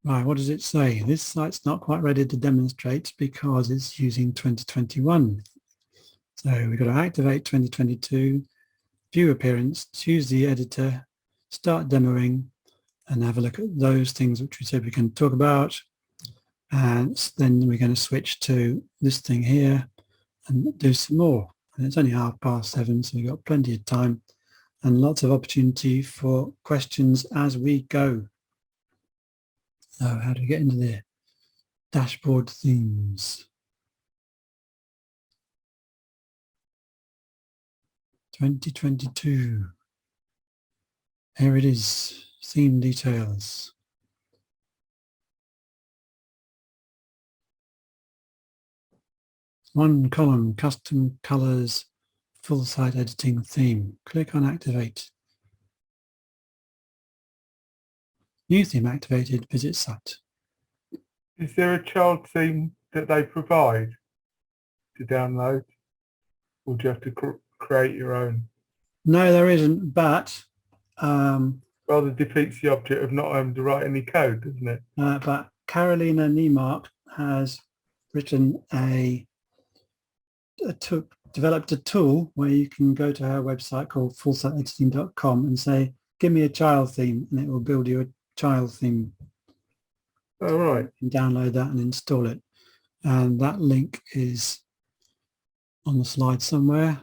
Right, what does it say? This site's not quite ready to demonstrate because it's using 2021. So we've got to activate 2022, view appearance, choose the editor, start demoing, and have a look at those things which we said we can talk about. And then we're going to switch to this thing here and do some more. And it's only 7:30, so we've got plenty of time and lots of opportunity for questions as we go. So how do we get into there? Dashboard themes. 2022. Here it is, theme details. One column, custom colors, full site editing theme. Click on activate. New theme activated, visit site. Is there a child theme that they provide to download? Or do you have to create your own? No, there isn't, but Rather defeats the object of not having to write any code, doesn't it? but Carolina Niemark has written developed a tool where you can go to her website called fullsiteediting.com and say, give me a child theme, and it will build you a child theme. Oh, right. You can download that and install it. And that link is on the slide somewhere.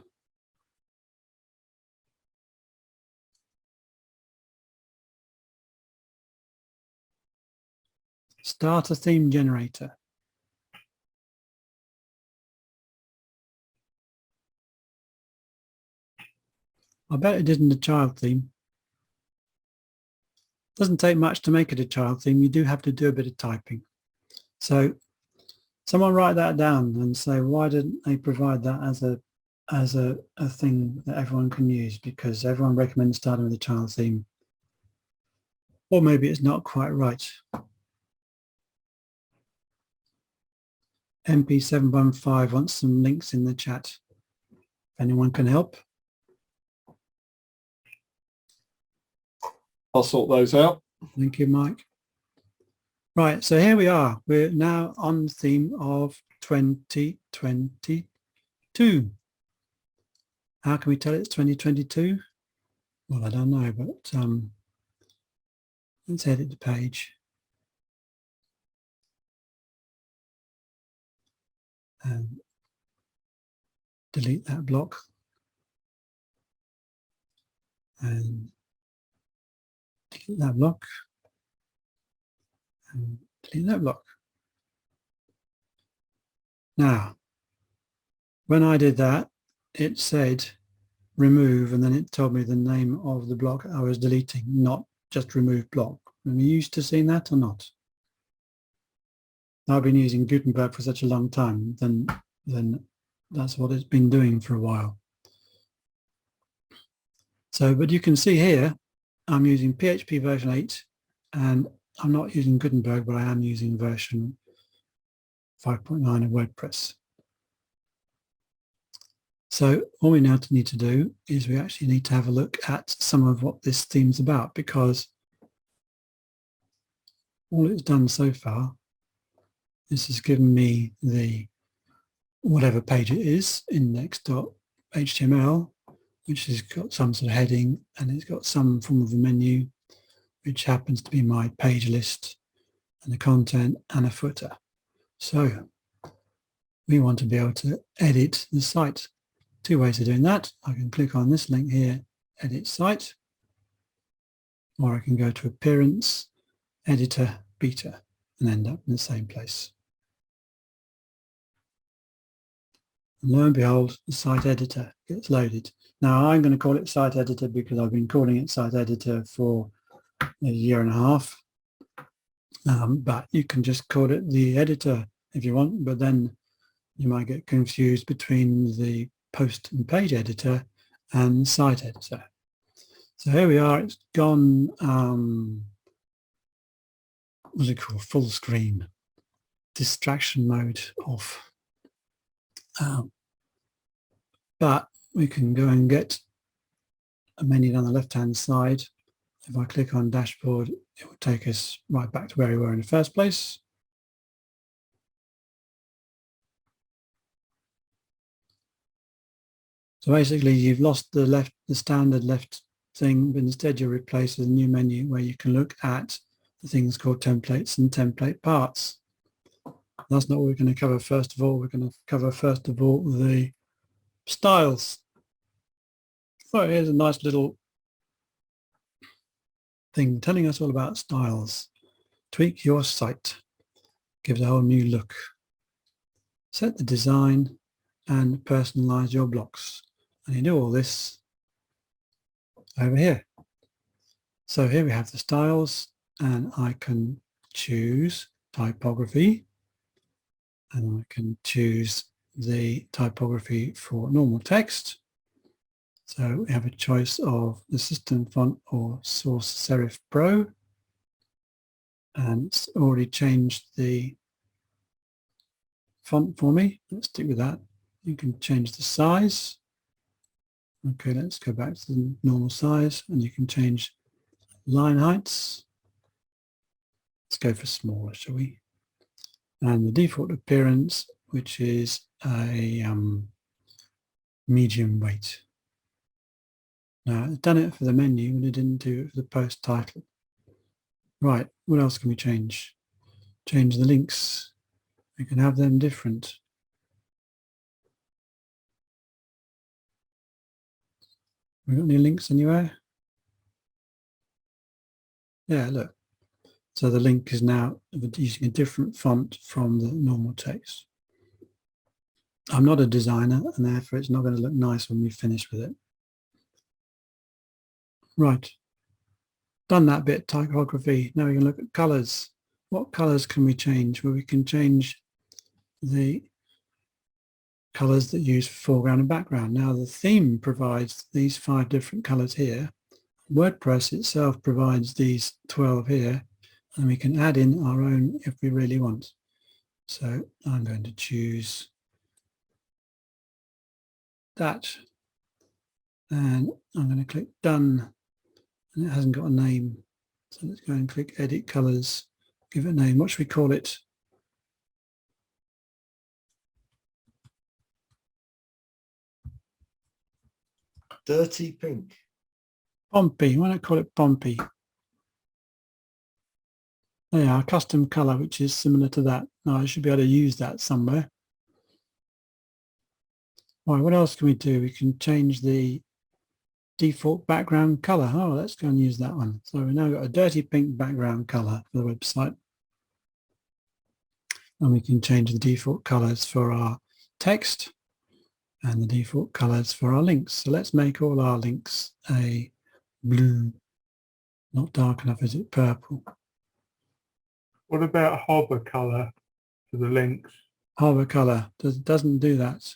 Start a theme generator. I bet it isn't a child theme. Doesn't take much to make it a child theme. You do have to do a bit of typing. So someone write that down and say, why didn't they provide that as a thing that everyone can use? Because everyone recommends starting with a child theme. Or maybe it's not quite right. MP715 wants some links in the chat. If anyone can help. I'll sort those out. Thank you, Mike. Right, so here we are. We're now on the theme of 2022. How can we tell it's 2022? Well, I don't know, but let's edit the page. And delete that block. And delete that block. And delete that block. Now, when I did that, it said remove, and then it told me the name of the block I was deleting, not just remove block. Are you used to seeing that or not? I've been using Gutenberg for such a long time, then that's what it's been doing for a while. So, but you can see here, I'm using PHP version 8, and I'm not using Gutenberg, but I am using version 5.9 of WordPress. So all we now need to do is we actually need to have a look at some of what this theme's about, because all it's done so far, this has given me the whatever page it is, index.html, which has got some sort of heading, and it's got some form of a menu, which happens to be my page list and the content and a footer. So we want to be able to edit the site. Two ways of doing that. I can click on this link here, edit site, or I can go to appearance, editor, beta, and end up in the same place. And lo and behold, the site editor gets loaded. Now I'm going to call it site editor because I've been calling it site editor for a year and a half. But you can just call it the editor if you want, but then you might get confused between the post and page editor and site editor. So here we are, it's gone, what's it called, full screen, distraction mode off. But we can go and get a menu on the left-hand side If I click on dashboard, it will take us right back to where we were in the first place. So basically you've lost the standard left thing, but instead you replace with a new menu where you can look at the things called templates and template parts. That's not what we're going to cover first of all. We're going to cover first of all the styles. So here's a nice little thing telling us all about styles. Tweak your site. Gives a whole new look. Set the design and personalize your blocks. And you do all this over here. So here we have the styles, and I can choose typography, and I can choose the typography for normal text. So we have a choice of the system font or source serif pro, and it's already changed the font for me. Let's stick with that. You can change the size. Okay, let's go back to the normal size, and you can change line heights. Let's go for smaller, shall we? And the default appearance, which is a medium weight. Now, it's done it for the menu, and it didn't do it for the post title. Right, what else can we change? Change the links. We can have them different. We got any links anywhere? Yeah, look. So the link is now using a different font from the normal text. I'm not a designer, and therefore it's not going to look nice when we finish with it. Right. Done that bit, typography. Now we can look at colors. What colors can we change? Well, we can change the colors that use foreground and background. Now the theme provides these 5 different colors here. WordPress itself provides these 12 here, and we can add in our own if we really want. So I'm going to choose that, and I'm going to click done, and it hasn't got a name. So let's go and click edit colors, give it a name. What should we call it? Dirty pink. Pompey. Why not call it Pompey? There, our custom color, which is similar to that. Now I should be able to use that somewhere. Right, what else can we do? We can change the default background color. Oh, let's go and use that one. So we've now got a dirty pink background color for the website. And we can change the default colors for our text and the default colors for our links. So let's make all our links a blue. Not dark enough, is it? Purple. What about hover color for the links? Hover color doesn't do that.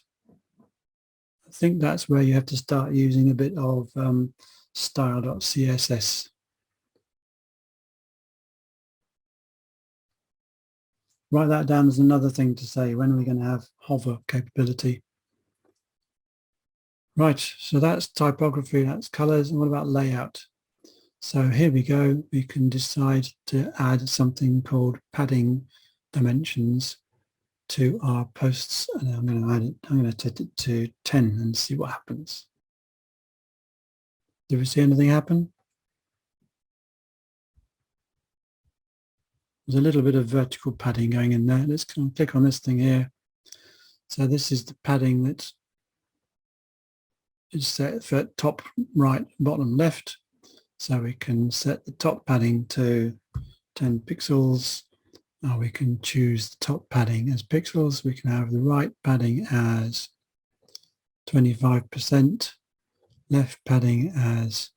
I think that's where you have to start using a bit of style.css. Write that down as another thing to say. When are we going to have hover capability? Right, so that's typography, that's colors. And what about layout? So here we go. We can decide to add something called padding dimensions to our posts, and I'm going to add it. I'm going to set it to 10 and see what happens. Did we see anything happen? There's a little bit of vertical padding going in there. Let's click on this thing here. So this is the padding that is set for top right, bottom left. So we can set the top padding to 10 pixels. Or we can choose the top padding as pixels. We can have the right padding as 25%, left padding as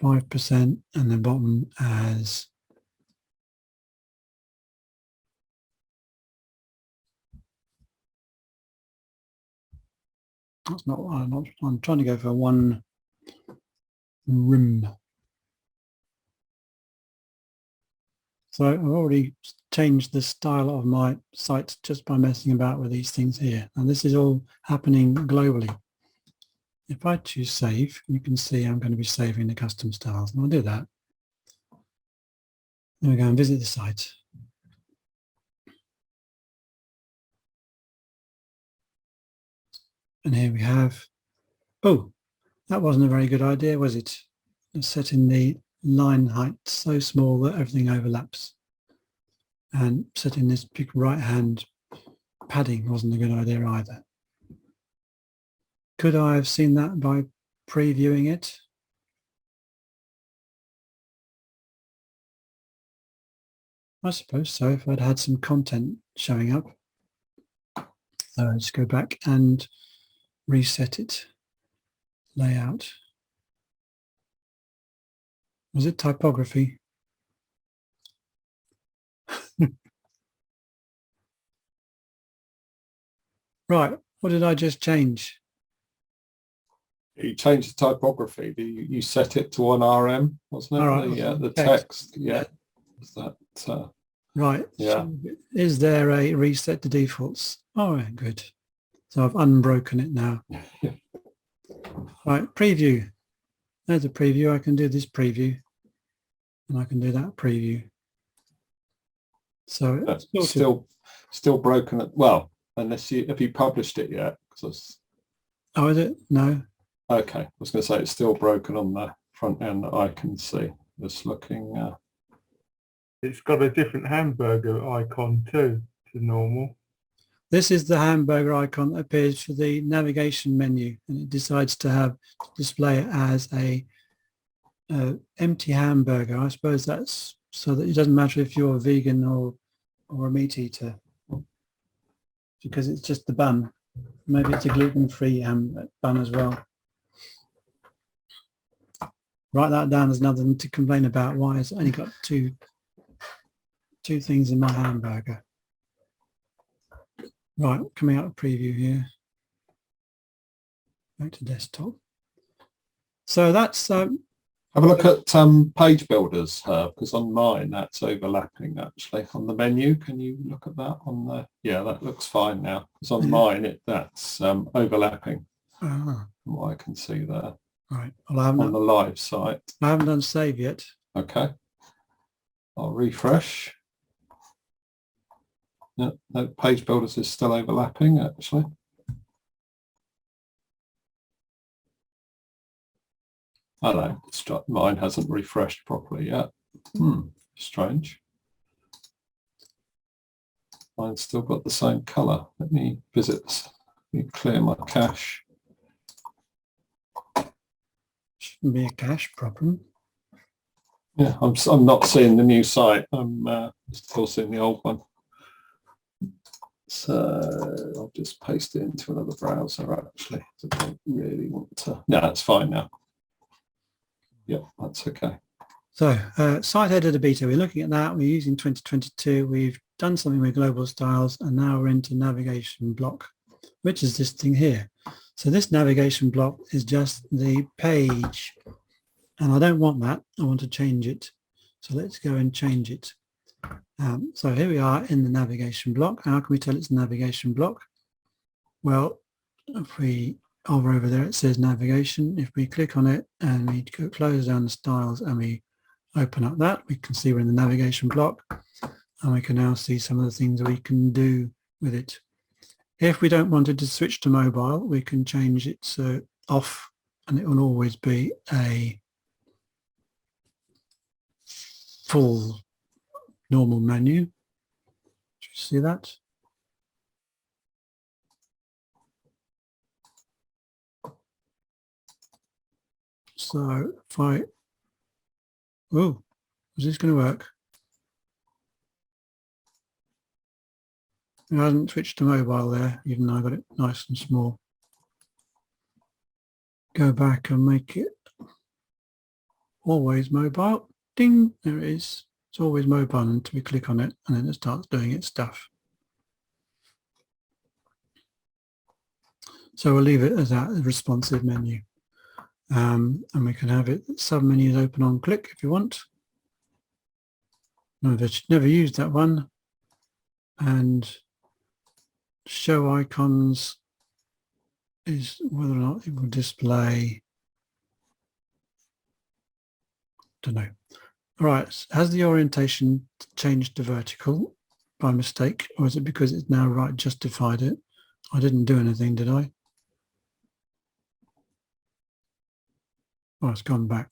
5%, and the bottom as I'm trying to go for one rim. So I've already changed the style of my site just by messing about with these things here. And this is all happening globally. if I choose save, you can see I'm going to be saving the custom styles, and I'll do that. Then we go and visit the site. And here we have, oh, that wasn't a very good idea, was it? Setting the line height so small that everything overlaps. And setting this big right hand padding wasn't a good idea either. Could I have seen that by previewing it? I suppose so, if I'd had some content showing up. So I'll just go back and reset it. Layout. Was it typography? Right, what did I just change? You changed the typography. You set it to 1 RM, wasn't it? All right, The text. Yeah. Was that? Right. Yeah. So is there a reset to defaults? All right, good. So I've unbroken it now. Right, preview. There's a preview. I can do this preview, and I can do that preview. So it's still broken. Well, unless have you published it yet? Oh, is it? No. Okay, I was going to say it's still broken on the front end that I can see. Just looking. It's got a different hamburger icon too to normal. This is the hamburger icon that appears for the navigation menu, and it decides to display it as a empty hamburger. I suppose that's so that it doesn't matter if you're a vegan or a meat eater, because it's just the bun. Maybe it's a gluten-free bun as well. Write that down as another thing to complain about. Why it's only got two things in my hamburger. Right, coming out of preview here. Back to desktop. So that's have a look at page builders, because on mine that's overlapping actually on the menu. Can you look at that on the? Yeah, that looks fine now. Because on mine that's overlapping. From what I can see there. Right. Well, I haven't on the live site. I haven't done save yet. Okay. I'll refresh. No, page builders is still overlapping actually. I know, mine hasn't refreshed properly yet. Strange. Mine's still got the same color. Let me visit this. Let me clear my cache. Shouldn't be a cache problem. Yeah, I'm not seeing the new site. I'm still seeing the old one. So I'll just paste it into another browser actually. I don't really want to. No, that's fine now. Yep, that's okay. So site editor beta, we're looking at that. We're using 2022. We've done something with global styles, and now we're into navigation block, which is this thing here. So this navigation block is just the page, and I don't want that. I want to change it. So let's go and change it. So here we are in the navigation block. How can we tell it's a navigation block? Well, if we hover over there, it says navigation. If we click on it and we go close down the styles and we open up that, we can see we're in the navigation block, and we can now see some of the things we can do with it. If we don't want it to switch to mobile, we can change it off, and it will always be a full normal menu. Do you see that? So if I, oh, is this going to work? It hasn't switched to mobile there, even though I got it nice and small. Go back and make it always mobile. Ding, there it is. It's always mobile until we click on it, and then it starts doing its stuff. So we'll leave it as a responsive menu. And we can have it sub-menus open on click if you want. No, never used that one. And show icons is whether or not it will display. Don't know. All right, has the orientation changed to vertical by mistake, or is it because it's now right justified it? I didn't do anything, did I? Oh, it's gone back.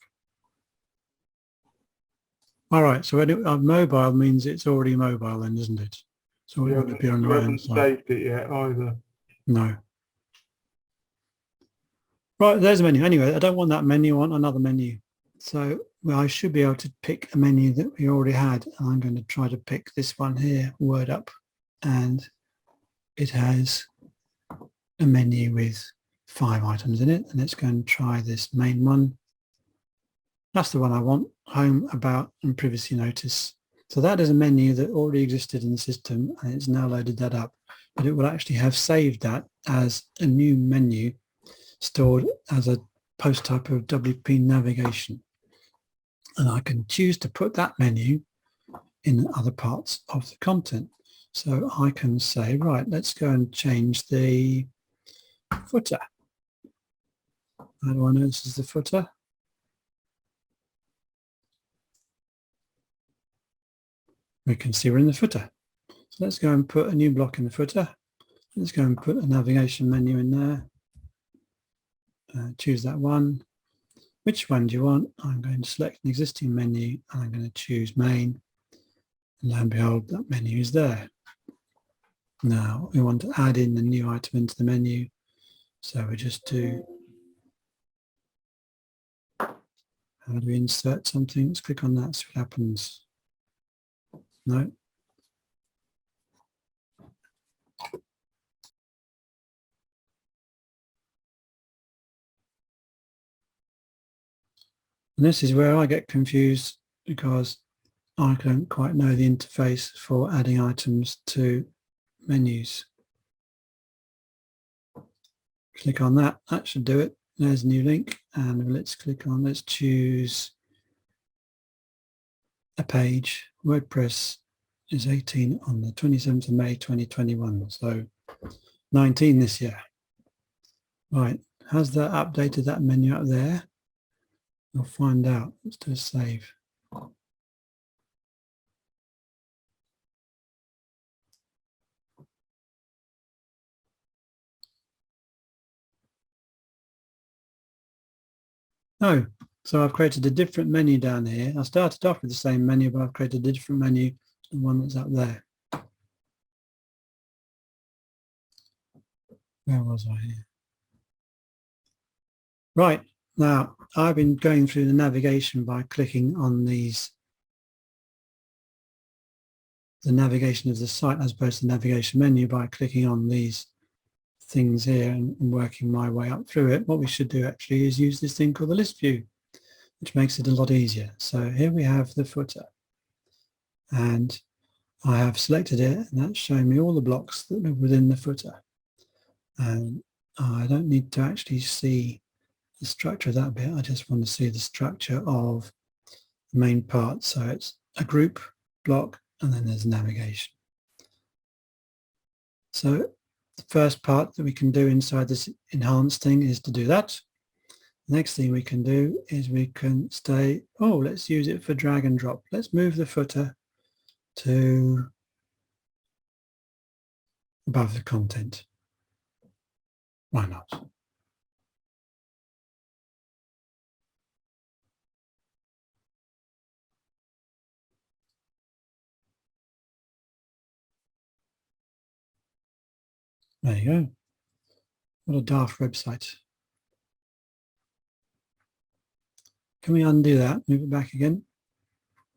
All right, so mobile means it's already mobile then, isn't it? So it would appear on the You right-hand haven't side. saved it yet either. No. Right, there's a menu. Anyway, I don't want that menu, I want another menu. So I should be able to pick a menu that we already had. I'm going to try to pick this one here, Word Up, and it has a menu with 5 items in it, and it's going to try this main one. That's the one I want, Home, About, and Privacy Notice. So that is a menu that already existed in the system, and it's now loaded that up, but it will actually have saved that as a new menu stored as a post type of WP navigation. And I can choose to put that menu in other parts of the content. So I can say, right, let's go and change the footer. How do I know this is the footer? We can see we're in the footer. So let's go and put a new block in the footer. Let's go and put a navigation menu in there. Choose that one. Which one do you want? I'm going to select an existing menu and I'm going to choose main. And lo and behold, that menu is there. Now we want to add in the new item into the menu. So we just do, how do we insert something? Let's click on that, see what happens. No. And this is where I get confused because I don't quite know the interface for adding items to menus. Click on that, that should do it. There's a new link and let's click on, let's choose a page. WordPress is 18 on the 27th of May 2021, so 19 this year. Right, has that updated that menu up there? We'll find out. Let's do a save. No, so I've created a different menu down here. I started off with the same menu, but I've created a different menu, the one that's up there. Where was I here? Right, now I've been going through the navigation by clicking on these, the navigation of the site as opposed to the navigation menu by clicking on these things here and working my way up through it. What we should do actually is use this thing called the list view, which makes it a lot easier. So here we have the footer and I have selected it and that's showing me all the blocks that are within the footer. And I don't need to actually see the structure of that bit. I just want to see the structure of the main part. So it's a group, block, and then there's navigation. So the first part that we can do inside this enhanced thing is to do that. The next thing we can do is we can say, oh, let's use it for drag and drop. Let's move the footer to above the content. Why not? There you go. What a daft website. Can we undo that? Move it back again?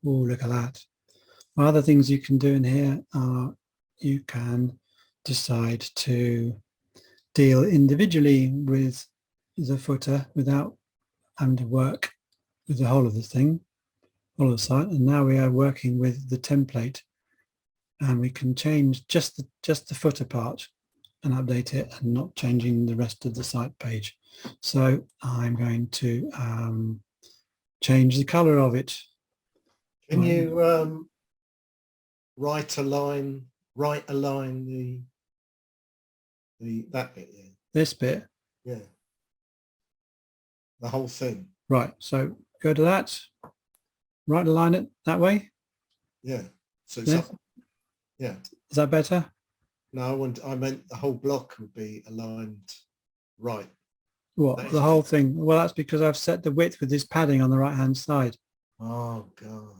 Oh, look at that. Other things you can do in here are you can decide to deal individually with the footer without having to work with the whole of the thing, whole of the site. And now we are working with the template and we can change just the footer part and update it and not changing the rest of the site page. So I'm going to change the color of it. Can you right align the that bit there? This bit, Yeah. The whole thing. Right, so go to that, right align it that way. Yeah. So it's Yes. up. Yeah. Is that better? No, I meant the whole block would be aligned right. What, That is the whole thing? Well, that's because I've set the width with this padding on the right hand side. Oh God.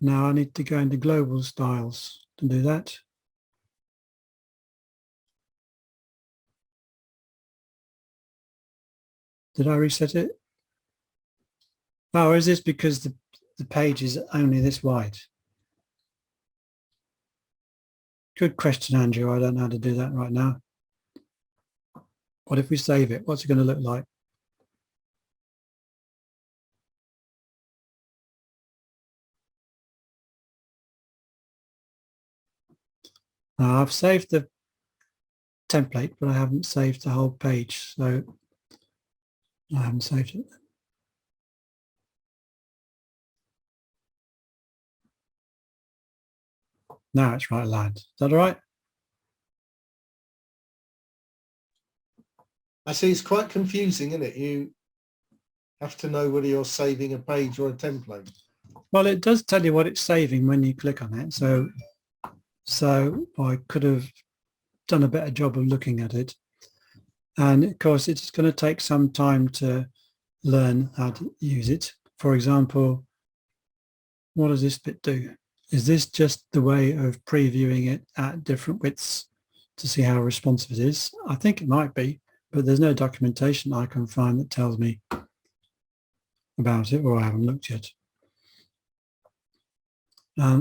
Now I need to go into global styles to do that. Did I reset it? Oh, is this because the page is only this wide? Good question, Andrew. I don't know how to do that right now. What if we save it? What's it going to look like? I've saved the template, but I haven't saved the whole page. So I haven't saved it. Now it's right aligned. Is that all right? I see it's quite confusing, isn't it? You have to know whether you're saving a page or a template. Well, it does tell you what it's saving when you click on it. So I could have done a better job of looking at it. And of course, it's going to take some time to learn how to use it. For example, what does this bit do? Is this just the way of previewing it at different widths to see how responsive it is? I think it might be, but there's no documentation I can find that tells me about it, or I haven't looked yet.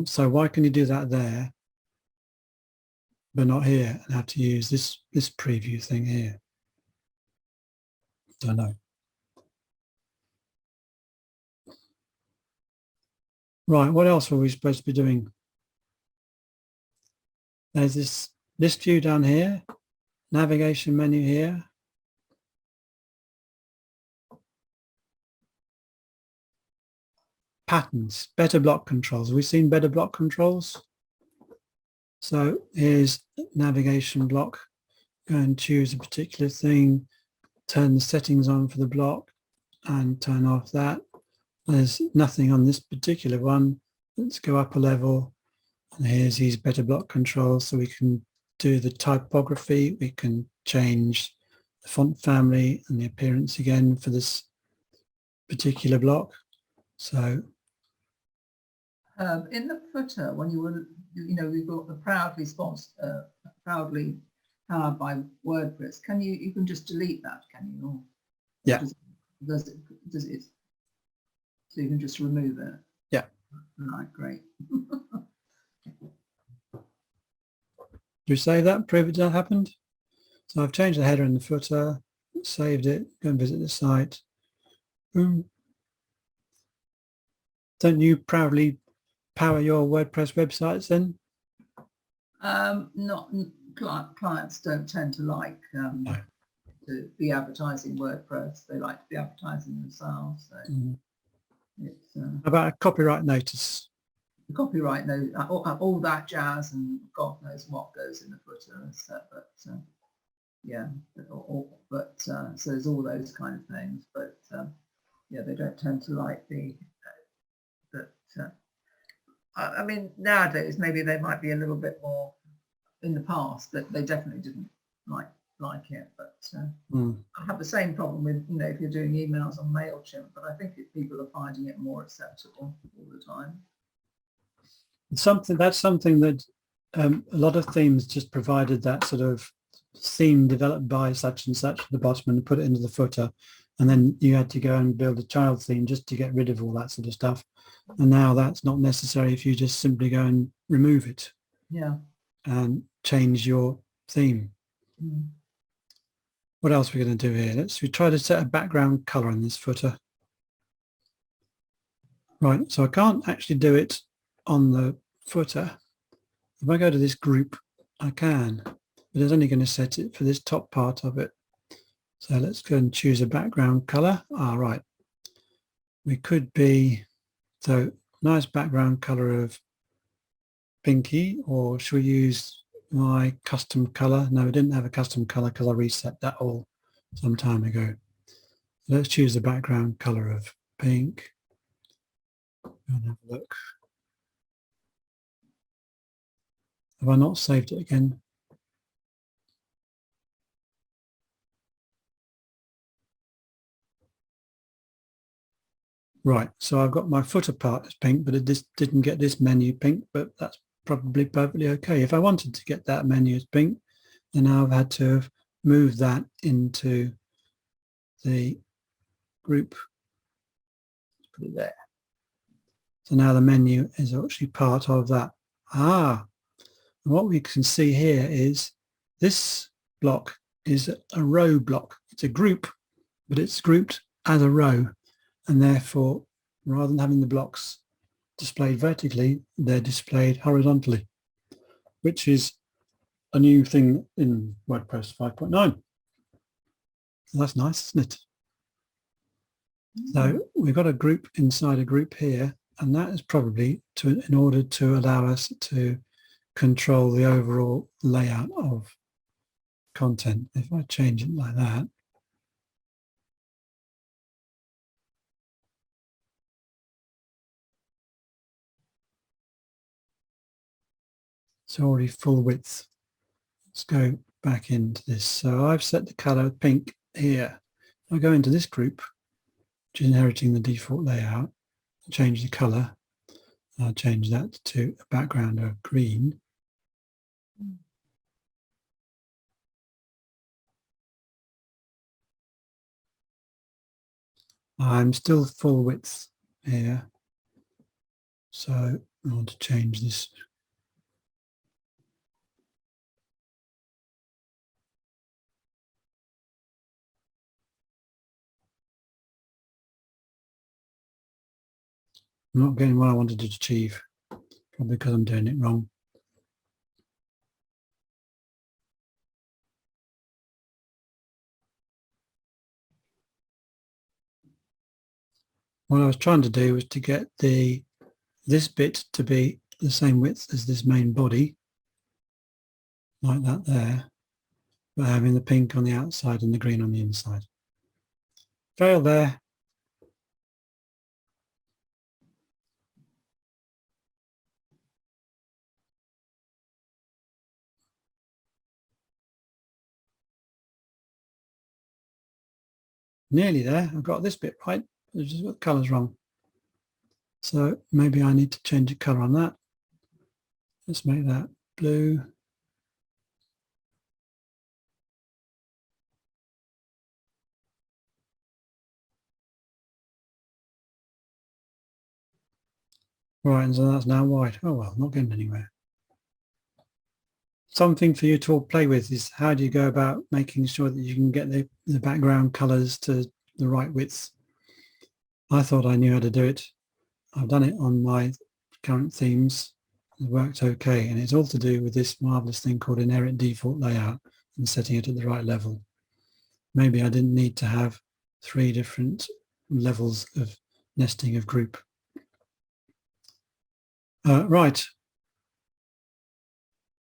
So why can you do that there, but not here, and have to use this preview thing here? Don't know. Right, what else were we supposed to be doing? There's this view down here, navigation menu here. Patterns, better block controls. Have we seen better block controls? So here's navigation block. Go and choose a particular thing, turn the settings on for the block and turn off that. There's nothing on this particular one. Let's go up a level. And here's these better block controls. So we can do the typography. We can change the font family and the appearance again for this particular block. So in the footer, when you were, we've got the proudly powered by WordPress. You can just delete that, can you? Or yeah. Does it? So you can just remove it. Yeah. Right. Great. Do we save that? Prove that happened. So I've changed the header and the footer, saved it. Go and visit the site. Boom. Don't you proudly power your WordPress websites then? Not clients don't tend to like to be advertising WordPress. They like to be advertising themselves. So it's How about a copyright notice? the copyright note, all that jazz, and God knows what goes in the footer and stuff. But yeah, so there's all those kind of things. But yeah, they don't tend to like the. I mean, nowadays maybe they might be a little bit more. In the past, that they definitely didn't like it. But I have the same problem with if you're doing emails on MailChimp. But I think people are finding it more acceptable all the time. That's something that a lot of themes just provided that sort of theme developed by such and such at the bottom and put it into the footer, and then you had to go and build a child theme just to get rid of all that sort of stuff. And now that's not necessary if you just simply go and remove it. Yeah. And change your theme. What else are we going to do here? We try to set a background color in this footer. Right, so I can't actually do it on the footer. If I go to this group, I can, but it's only going to set it for this top part of it. So let's go and choose a background color. Right. We could be, so nice background color of pinky, or should we use my custom color? No, we didn't have a custom color because I reset that all some time ago. Let's choose the background color of pink and have a look. Have I not saved it again? Right, so I've got my footer part as pink, but it just didn't get this menu pink, but that's probably perfectly okay. If I wanted to get that menu as pink, then I've had to have moved that into the group. Put it there. So now the menu is actually part of that. And what we can see here is this block is a row block. It's a group, but it's grouped as a row. And therefore, rather than having the blocks displayed vertically, they're displayed horizontally, which is a new thing in WordPress 5.9. That's nice, isn't it? So we've got a group inside a group here, and that is probably in order to allow us to control the overall layout of content. If I change it like that, it's already full width. Let's go back into this. So I've set the color pink here. I'll go into this group, which is inheriting the default layout, change the color. I'll change that to a background of green. I'm still full width here. So I want to change this. I'm not getting what I wanted to achieve, probably because I'm doing it wrong. What I was trying to do was to get this bit to be the same width as this main body, like that there, but having the pink on the outside and the green on the inside. Fail there. Nearly there. I've got this bit right. I've just got the colours wrong. So maybe I need to change the colour on that. Let's make that blue. Right, and so that's now white. Oh well, not getting anywhere. Something for you to all play with is how do you go about making sure that you can get the background colours to the right width. I thought I knew how to do it. I've done it on my current themes. It worked okay, and it's all to do with this marvellous thing called inherit default layout and setting it at the right level. Maybe I didn't need to have 3 different levels of nesting of group. Right.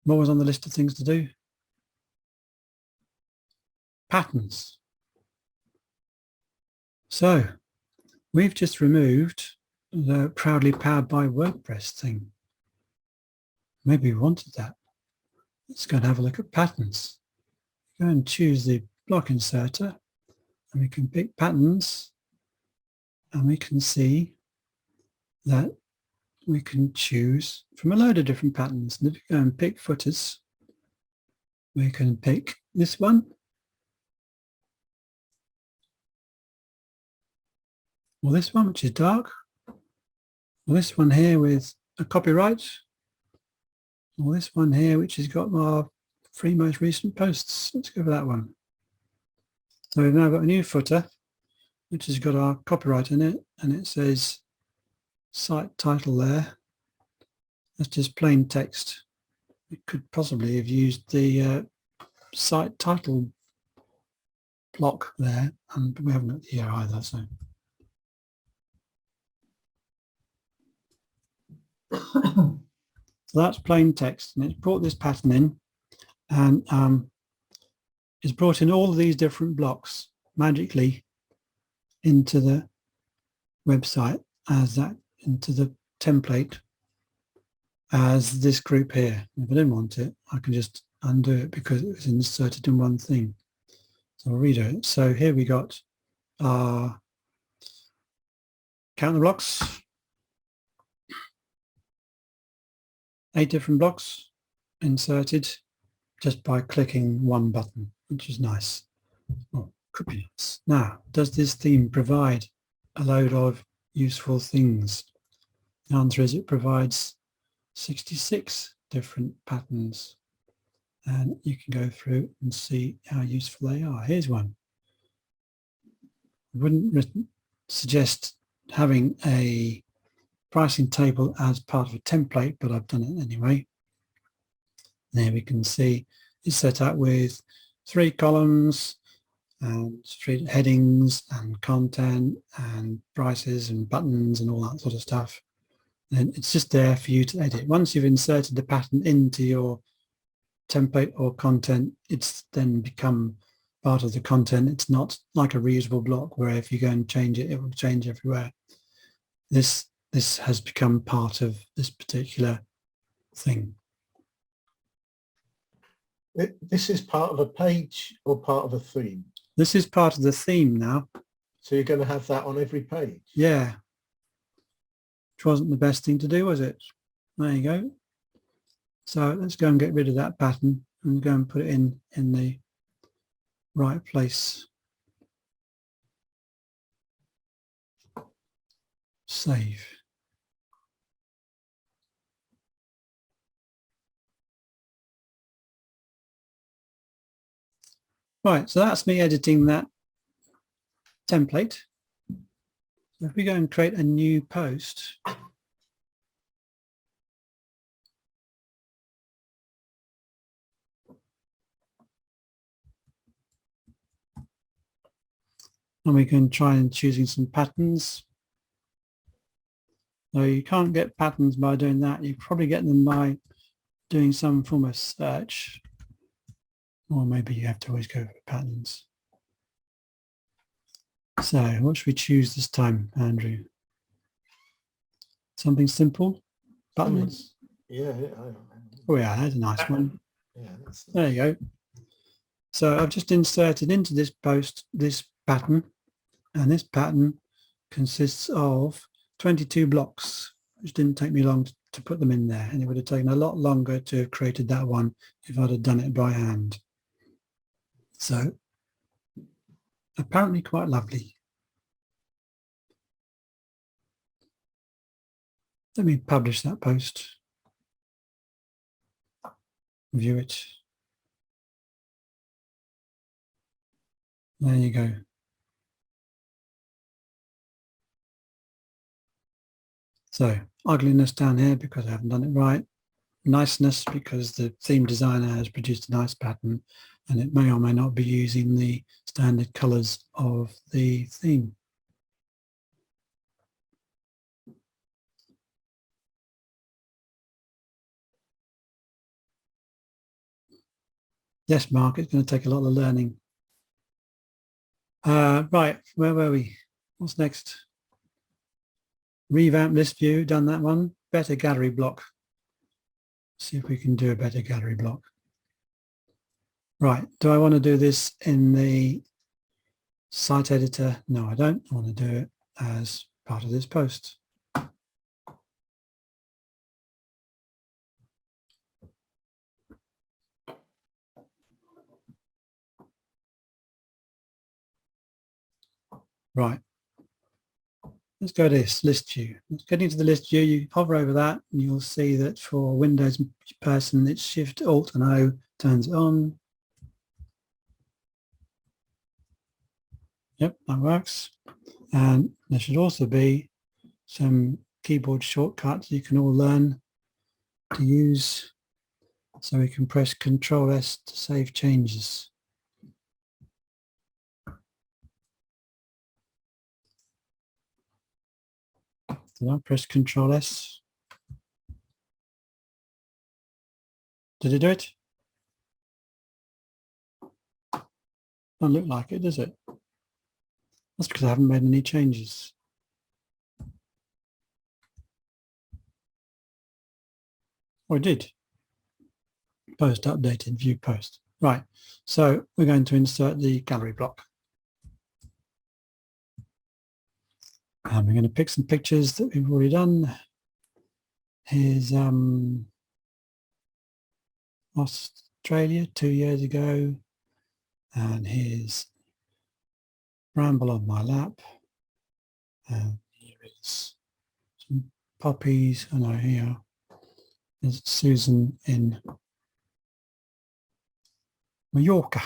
What was on the list of things to do? Patterns. So we've just removed the proudly powered by WordPress thing. Maybe we wanted that. Let's go and have a look at patterns. Go and choose the block inserter, and we can pick patterns, and we can see that we can choose from a load of different patterns. And if we go and pick footers, we can pick this one, or this one, which is dark, or this one here with a copyright, or this one here, which has got our 3 most recent posts. Let's go for that one. So we've now got a new footer, which has got our copyright in it, and it says site title there. That's just plain text. We could possibly have used the site title block there, and we haven't got the here either. So that's plain text, and it's brought this pattern in, and it's brought in all of these different blocks magically into the website as that, into the template as this group here. If I didn't want it, I can just undo it because it was inserted in one thing. So I'll redo it. So here we got our count the blocks, 8 different blocks inserted just by clicking one button, which is nice. Oh, could be nice. Now, does this theme provide a load of useful things? The answer is it provides 66 different patterns, and you can go through and see how useful they are. Here's one. I wouldn't suggest having a pricing table as part of a template, but I've done it anyway. There we can see it's set up with 3 columns and 3 headings and content and prices and buttons and all that sort of stuff. And it's just there for you to edit. Once you've inserted the pattern into your template or content, it's then become part of the content. It's not like a reusable block where if you go and change it, it will change everywhere. This has become part of this particular thing. This is part of a page or part of a theme? This is part of the theme now. So you're going to have that on every page? Yeah. Which wasn't the best thing to do, was it? There you go. So let's go and get rid of that pattern and go and put it in the right place. Save. Right, so that's me editing that template. If we go and create a new post, and we can try and choosing some patterns. So you can't get patterns by doing that. You probably get them by doing some form of search, or maybe you have to always go for patterns. So what should we choose this time, Andrew? Something simple? Buttons? Yeah. Oh yeah, that's a nice one. Yeah, There you go. So I've just inserted into this post this pattern, and this pattern consists of 22 blocks, which didn't take me long to put them in there, and it would have taken a lot longer to have created that one if I'd have done it by hand. So apparently quite lovely. Let me publish that post. View it. There you go. So ugliness down here because I haven't done it right. Niceness because the theme designer has produced a nice pattern and it may or may not be using the standard colors of the theme. Yes, Mark, it's going to take a lot of learning. Right, where were we? What's next? Revamp list view, done that one. Better gallery block. See if we can do a better gallery block. Right, do I want to do this in the site editor? No, I don't. I want to do it as part of this post. Right, let's go to this list view. Let's get into the list view. You hover over that and you'll see that for Windows person, it's Shift Alt and O turns it on. Yep, that works. And there should also be some keyboard shortcuts you can all learn to use. So we can press Ctrl+S to save changes. Did I press Ctrl+S? Did it do it? Doesn't look like it, does it? That's because I haven't made any changes. Oh, I did. Post updated, view post. Right, so we're going to insert the gallery block. And we're going to pick some pictures that we've already done. Here's Australia 2 years ago. And here's Bramble on my lap. And here is some poppies. Oh no, here is Susan in Mallorca.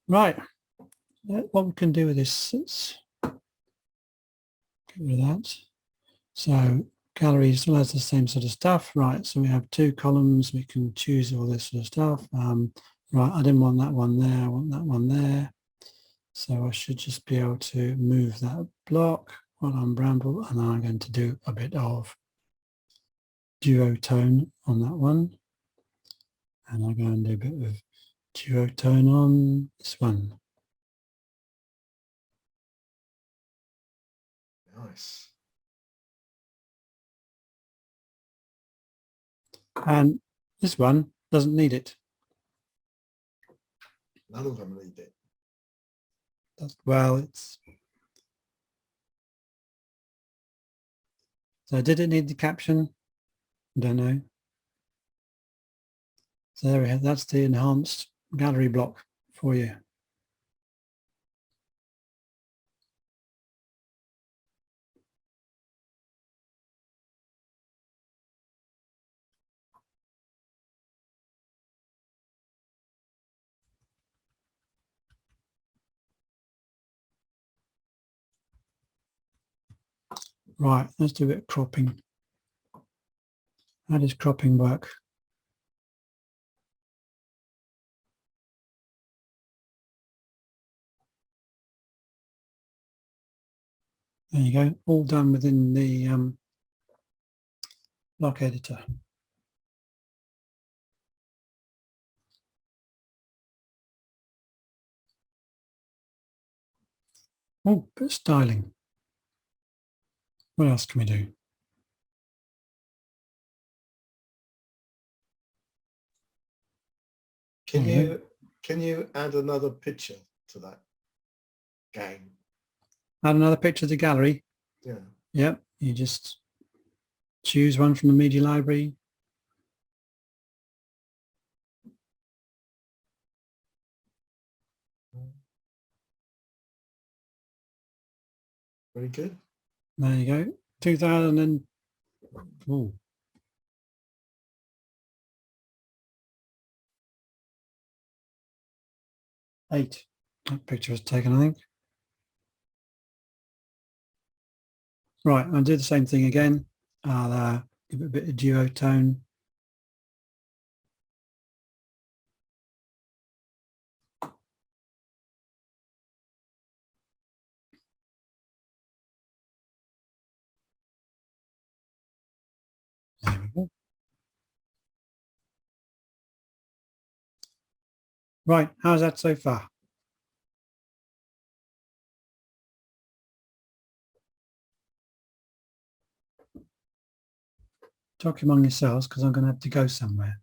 Right, what we can do with this is get rid of that. So gallery still has the same sort of stuff, right? So we have 2 columns, we can choose all this sort of stuff. Right, I didn't want that one there, I want that one there. So I should just be able to move that block while I'm Bramble, and I'm going to do a bit of Duotone on that one. And I'm going to do a bit of Duotone on this one. Nice. And this one doesn't need it. None of them need it. Well, it's... So did it need the caption? I don't know. So there we have, that's the enhanced gallery block for you. Right, let's do a bit of cropping. How does cropping work? There you go, all done within the block editor. Oh, bit of styling. What else can we do? Can you add another picture to that game? Add another picture to the gallery. Yeah. Yep, you just choose one from the media library. Very good. There you go. 2008. That picture was taken, I think. Right, I'll do the same thing again. I'll give it a bit of duotone. There we go. Right, how's that so far? Talk among yourselves because I'm going to have to go somewhere.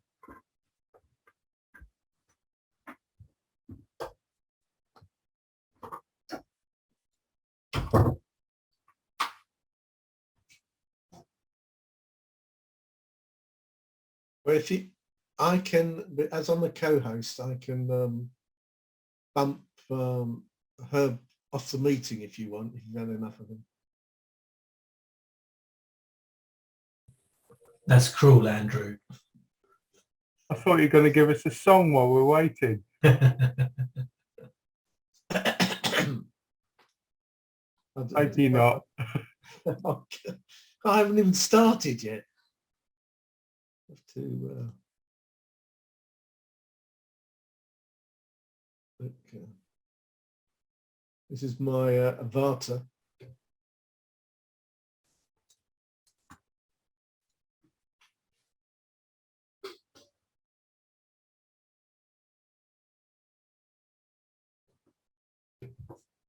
Well, I can, as I'm a co-host, I can bump Herb off the meeting if you want, if you've had enough of him. That's cruel, Andrew. I thought you were going to give us a song while we're waiting. Maybe not. I haven't even started yet. Have to look, this is my avatar.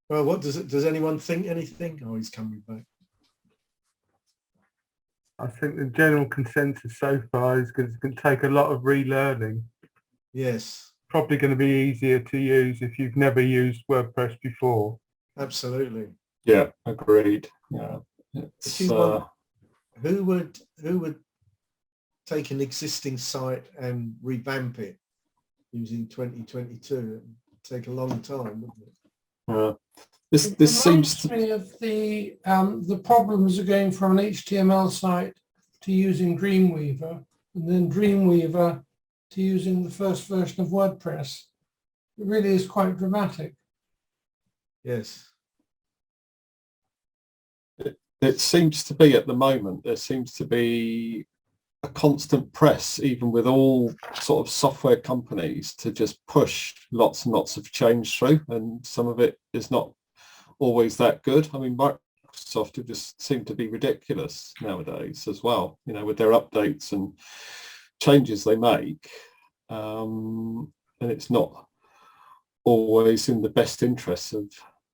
Well, what does anyone think anything? Oh, he's coming back. I think the general consensus so far is it's going to take a lot of relearning. Yes, Probably going to be easier to use if you've never used WordPress before. absolutely. Yeah, agreed. Yeah, If you want, who would take an existing site and revamp it using 2022? It'd take a long time, wouldn't it? yeah. It This seems to me of the problems of going from an HTML site to using Dreamweaver, and then Dreamweaver to using the first version of WordPress. It really is quite dramatic. Yes. it seems to be at the moment, there seems to be a constant press, even with all sort of software companies, to just push lots and lots of change through, and some of it is not always that good. I mean, Microsoft have just seem to be ridiculous nowadays as well, you know, with their updates and changes they make, and it's not always in the best interests of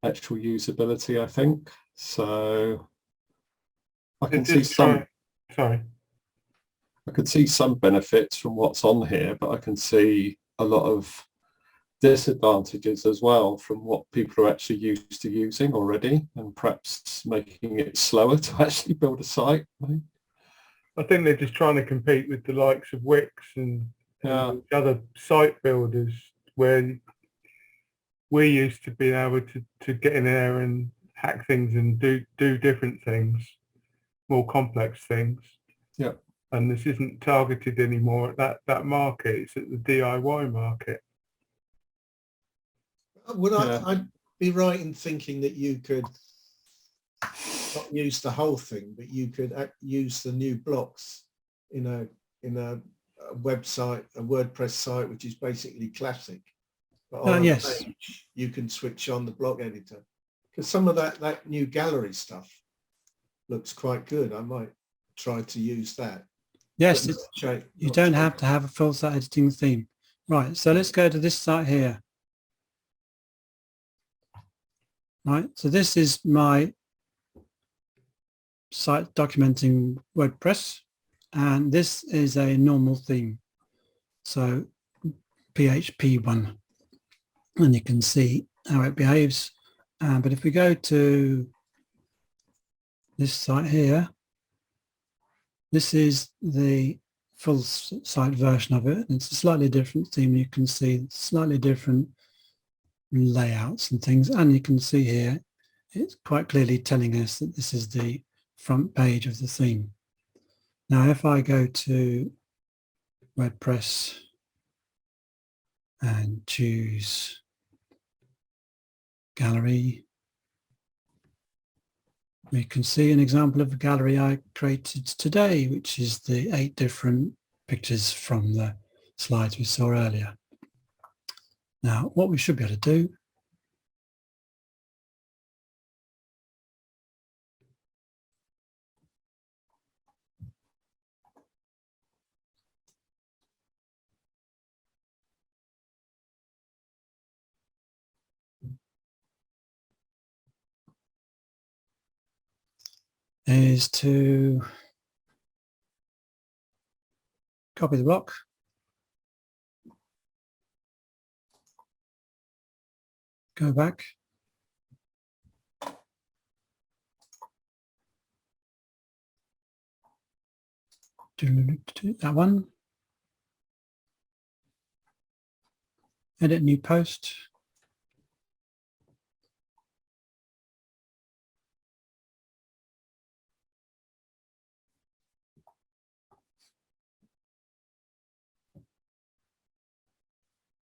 actual usability, I think. So I can see some. Sorry. I can see some benefits from what's on here, but I can see a lot of disadvantages as well from what people are actually used to using already, and perhaps making it slower to actually build a site. I think they're just trying to compete with the likes of Wix and other site builders, where we're used to being able to get in there and hack things and do different things, more complex things. Yeah. And this isn't targeted anymore at that market. It's at the DIY market. Would I'd be right in thinking that you could not use the whole thing, but you could use the new blocks in a website, a WordPress site, which is basically classic. But on a page, you can switch on the block editor, because some of that new gallery stuff looks quite good. I might try to use that. Yes, you don't have to have a full site editing theme. Right, so let's go to this site here. Right, so this is my site documenting WordPress, and this is a normal theme. So PHP one, and you can see how it behaves. But if we go to this site here, this is the full site version of it. It's a slightly different theme. You can see slightly different layouts and things, and you can see here it's quite clearly telling us that this is the front page of the theme. Now if I go to WordPress and choose gallery, we can see an example of a gallery I created today, which is the 8 different pictures from the slides we saw earlier. Now what we should be able to do is to copy the block, go back, do that one, edit new post,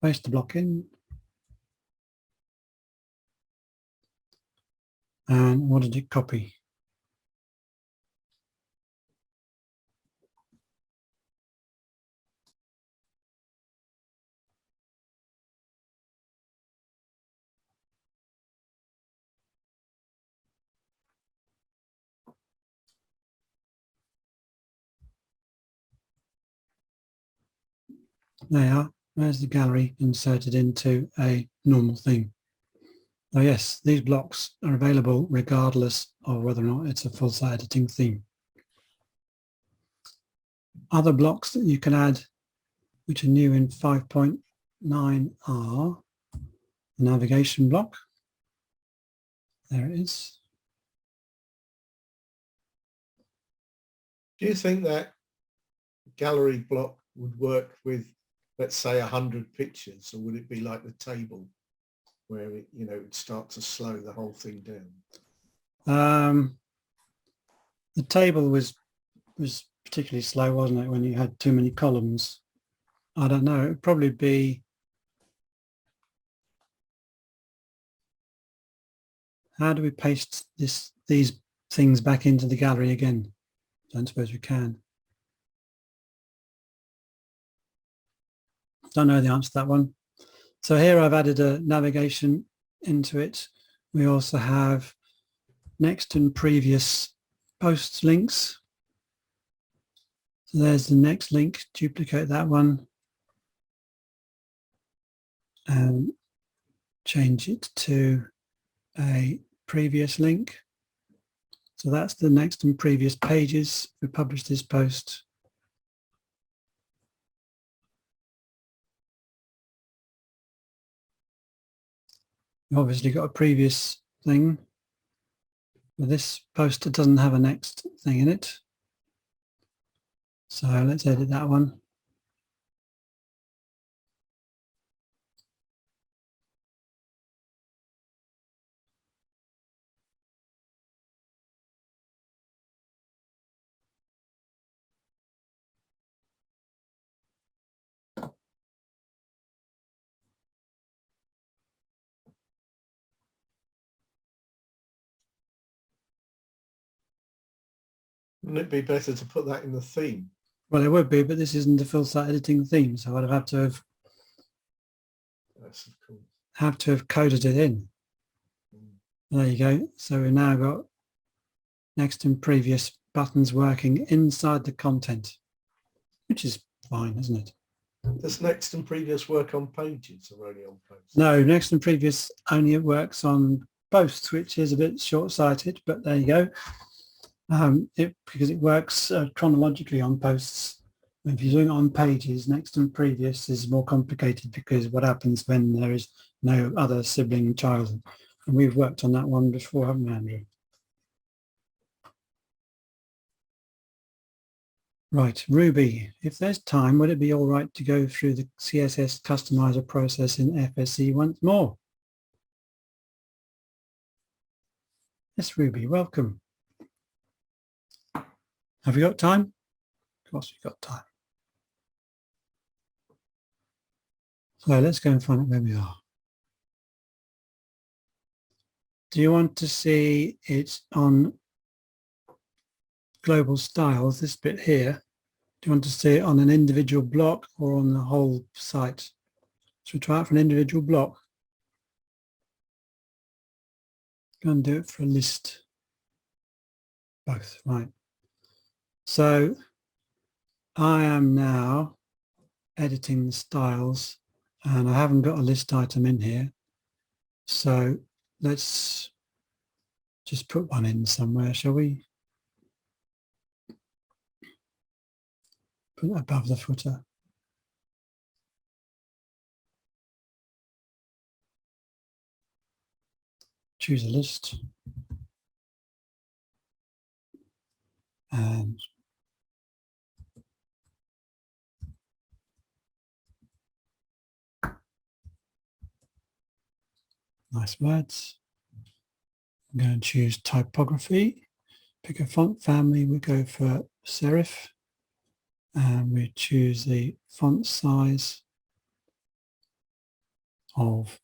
paste the block in. And what did it copy? There you are. There's the gallery inserted into a normal theme. Oh yes, these blocks are available regardless of whether or not it's a full site editing theme. Other blocks that you can add, which are new in 5.9 are the navigation block. There it is. Do you think that gallery block would work with, let's say, 100 pictures, or would it be like the table where it, you know, it would start to slow the whole thing down? The table was particularly slow, wasn't it, when you had too many columns? I don't know. It would probably be, how do we paste these things back into the gallery again? I don't suppose we can. Don't know the answer to that one. So here I've added a navigation into it. We also have next and previous post links. So there's the next link, duplicate that one and change it to a previous link. So that's the next and previous pages. We publish this post. We've obviously got a previous thing. But this post doesn't have a next thing in it. So let's edit that one. Wouldn't it be better to put that in the theme? Well, it would be, but this isn't the full site editing theme, so I'd have had to have Yes, of course. coded it in. There you go. So we've now got next and previous buttons working inside the content, which is fine, isn't it? Does next and previous work on pages or only on posts? No, next and previous only works on posts, which is a bit short-sighted, but there you go. Because it works chronologically on posts. If you're doing it on pages, next and previous is more complicated because what happens when there is no other sibling child. And we've worked on that one before, haven't we, Andrew? Right, Ruby, if there's time, would it be all right to go through the CSS customizer process in FSE once more? Yes, Ruby, welcome. Have you got time? Of course we've got time. So let's go and find out where we are. Do you want to see it on global styles, this bit here? Do you want to see it on an individual block or on the whole site? Should we try it for an individual block? Go and do it for a list. Both, right. So I am now editing the styles and I haven't got a list item in here. So let's just put one in somewhere, shall we? Put it above the footer. Choose a list. And nice words. I'm going to choose typography. Pick a font family. We go for serif. And we choose the font size of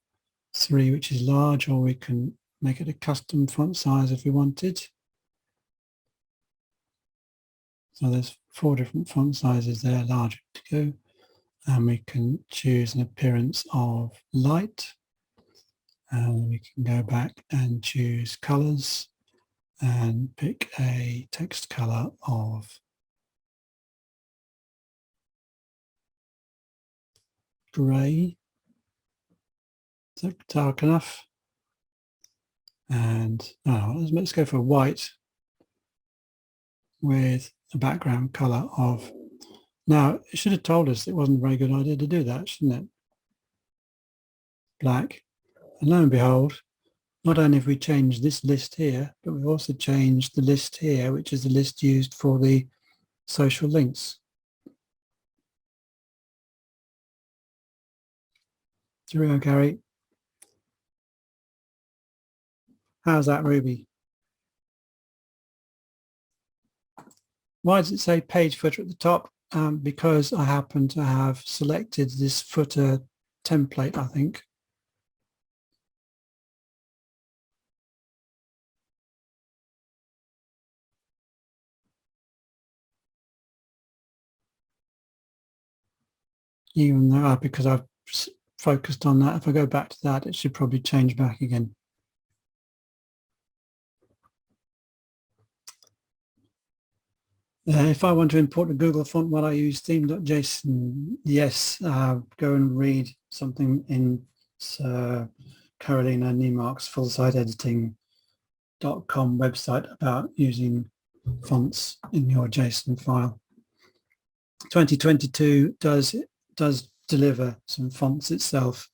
3, which is large, or we can make it a custom font size if we wanted. So there's 4 different font sizes there, large to go. And we can choose an appearance of light. And we can go back and choose colors and pick a text color of grey. Is that dark enough? And let's go for white with a background color of, now it should have told us it wasn't a very good idea to do that, shouldn't it? Black. And lo and behold, not only have we changed this list here, but we've also changed the list here, which is the list used for the social links. Here we go, Gary. How's that, Ruby? Why does it say page footer at the top? Because I happen to have selected this footer template, I think. Even though, because I've focused on that, if I go back to that, it should probably change back again. If I want to import a Google font while I use theme.json, yes, go and read something in Carolina Niemark's full-site-editing.com website about using fonts in your JSON file. 2022 does deliver some fonts itself,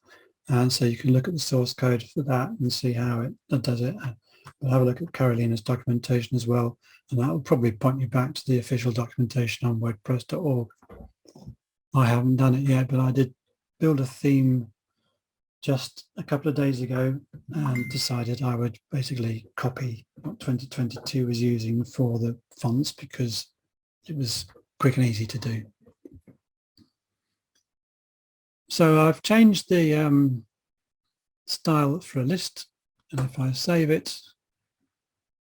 and so you can look at the source code for that and see how it does it. But have a look at Carolina's documentation as well, and that will probably point you back to the official documentation on WordPress.org. I haven't done it yet, but I did build a theme just a couple of days ago and decided I would basically copy what 2022 was using for the fonts because it was quick and easy to do. So I've changed the style for a list, and if I save it,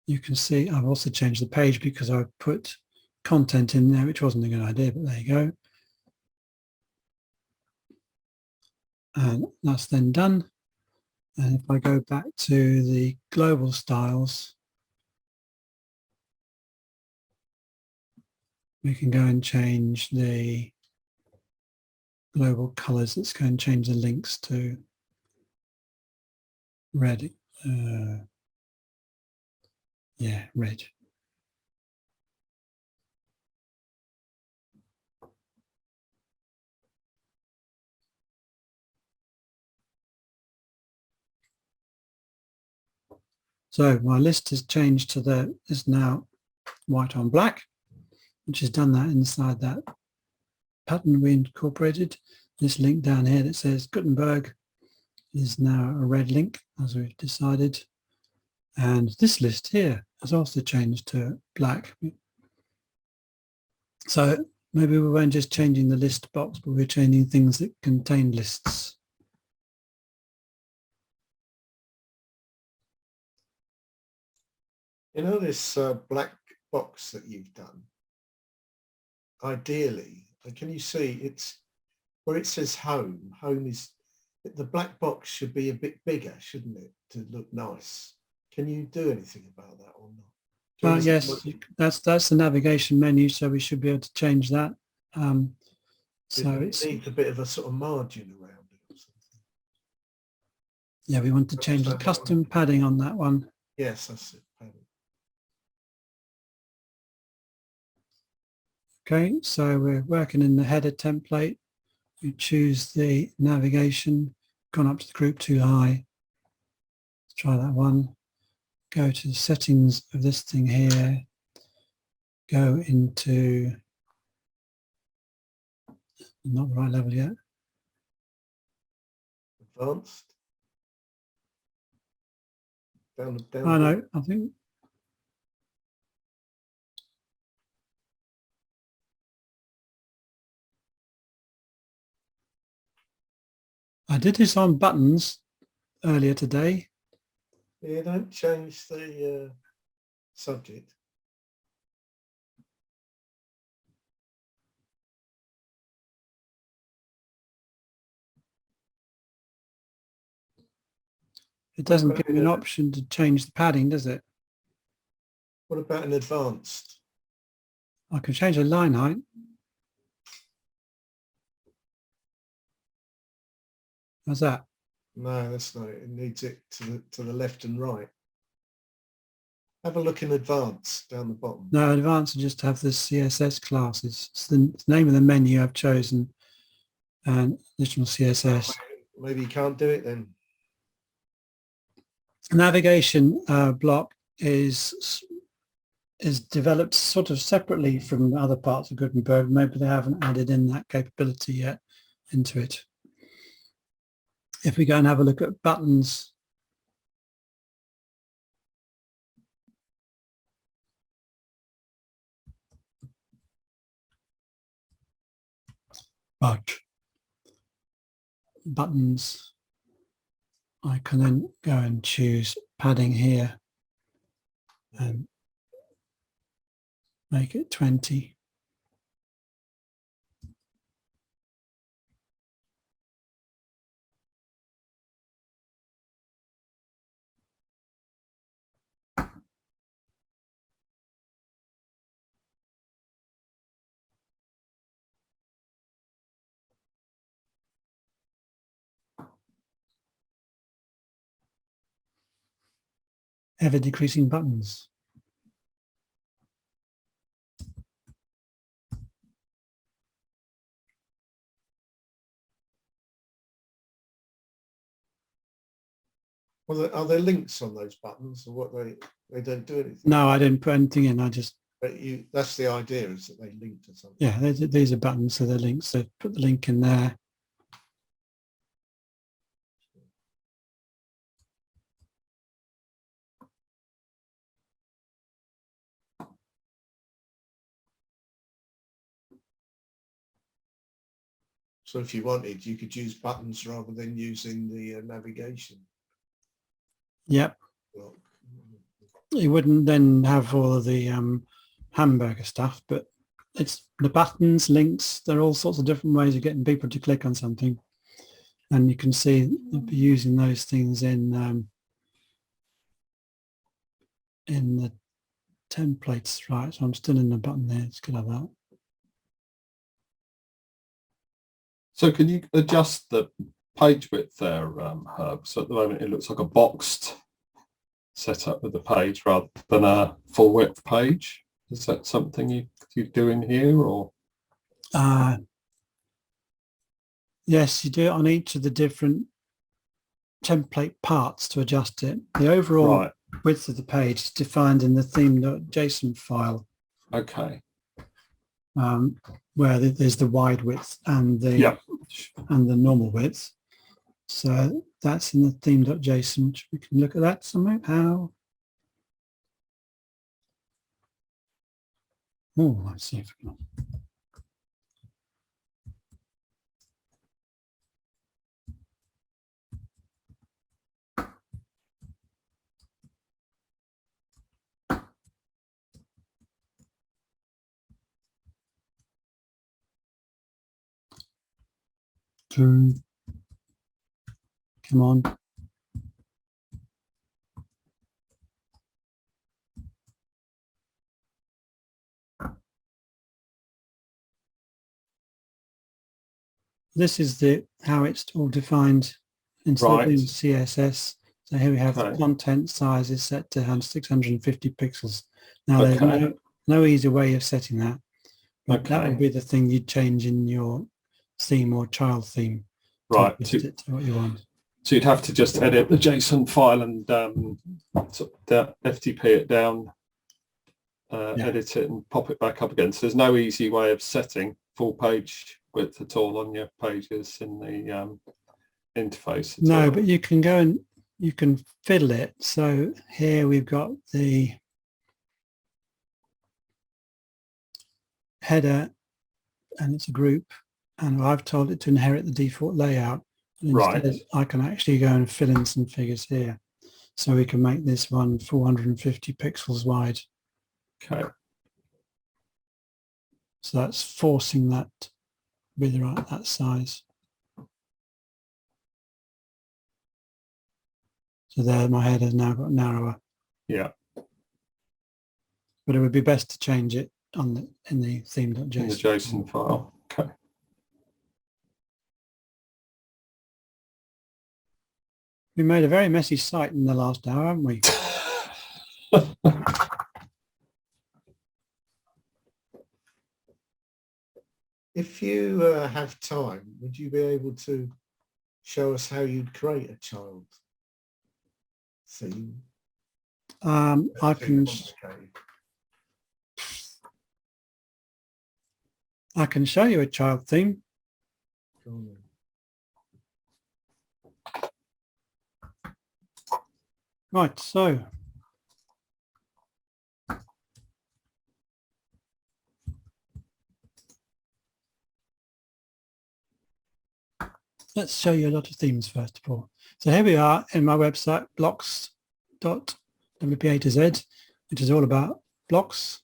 you can see I've also changed the page because I put content in there, which wasn't a good idea, but there you go. And that's then done. And if I go back to the global styles, we can go and change the global colors. Let's go and change the links to red. Yeah, red. So my list has changed to is now white on black, which has done that inside that pattern we incorporated. This link down here that says Gutenberg is now a red link, as we've decided. And this list here has also changed to black. So maybe we weren't just changing the list box, but we're changing things that contain lists. You know this black box that you've done? Ideally, can you see it's where it says home? Home is, the black box should be a bit bigger, shouldn't it, to look nice? Can you do anything about that or not? Yes, that's the navigation menu, so we should be able to change that. So it needs a bit of a sort of margin around it or something. Yeah, we want to change the custom padding on that one. Yes, that's it. Padding. Okay, so we're working in the header template. We choose the navigation, gone up to the group too high. Let's try that one. Go to the settings of this thing here. Go into, not the right level yet. Advanced. Down. I know, I think. I did this on buttons earlier today. You don't change the subject. It doesn't give you an option to change the padding, does it? What about an advanced? I can change the line height. How's that? No, that's not it. It needs it to the left and right. Have a look in advanced down the bottom. No, advanced will just have the CSS classes. It's the name of the menu I've chosen and additional CSS. Maybe you can't do it then. Navigation block is developed sort of separately from other parts of Gutenberg. Maybe they haven't added in that capability yet into it. If we go and have a look at buttons, buttons, I can then go and choose padding here and make it 20. Ever decreasing buttons. Well, are there links on those buttons, or what? They don't do anything? No, I didn't put anything in. I just. But that's the idea, is that they link to something. Yeah, these are buttons, so they're links. So put the link in there. So if you wanted, you could use buttons rather than using the navigation. Yep. Block. You wouldn't then have all of the Hamburger stuff, but it's the buttons, links, there are all sorts of different ways of getting people to click on something. And you can see you'll be using those things in the templates, right? So I'm still in the button there. It's good to have that. So can you adjust the page width there, Herb? So at the moment it looks like a boxed setup with the page rather than a full width page. Is that something you do in here, or? Yes, you do it on each of the different template parts to adjust it. The overall width of the page is defined in the theme.json file. Okay. Where there's the wide width and the normal width. So that's in the theme.json, which we can look at that somehow. Oh, let's see if we can. Come on. This is how it's all defined instead of in CSS. So here we have the content size is set to 650 pixels. Now there's no easy way of setting that. But that would be the thing you'd change in your theme or child theme. Right. To it to what you want. So you'd have to just edit the JSON file and FTP it down, edit it and pop it back up again. So there's no easy way of setting full page width at all on your pages in the interface. No, but you can go and you can fiddle it. So here we've got the header and it's a group, and I've told it to inherit the default layout. Right. Instead, I can actually go and fill in some figures here. So we can make this one 450 pixels wide. Okay. So that's forcing that to be that size. So there, my head has now got narrower. Yeah. But it would be best to change it in the theme.json. In the JSON file. Okay. We made a very messy site in the last hour, haven't we? If you have time, would you be able to show us how you'd create a child theme? I can show you a child theme. Right, so let's show you a lot of themes first of all. So here we are in my website, blocks.wpa to z, which is all about blocks.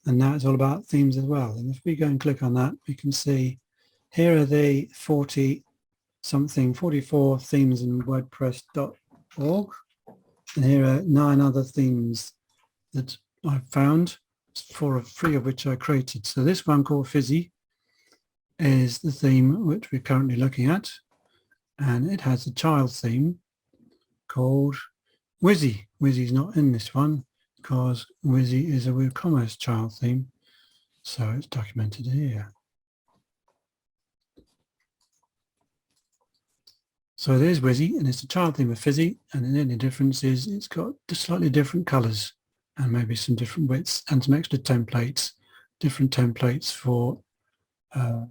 And now it's all about themes as well. And if we go and click on that, we can see here are the 44 themes in WordPress.org. And here are 9 other themes that I've found, 3 of which I created. So this one called Fizzy is the theme which we're currently looking at. And it has a child theme called Wizzy. Wizzy's not in this one because Wizzy is a WooCommerce child theme. So it's documented here. So there's Wizzy, and it's a child theme of Fizzy, and the only difference is it's got just slightly different colors and maybe some different widths and some extra templates, different templates for the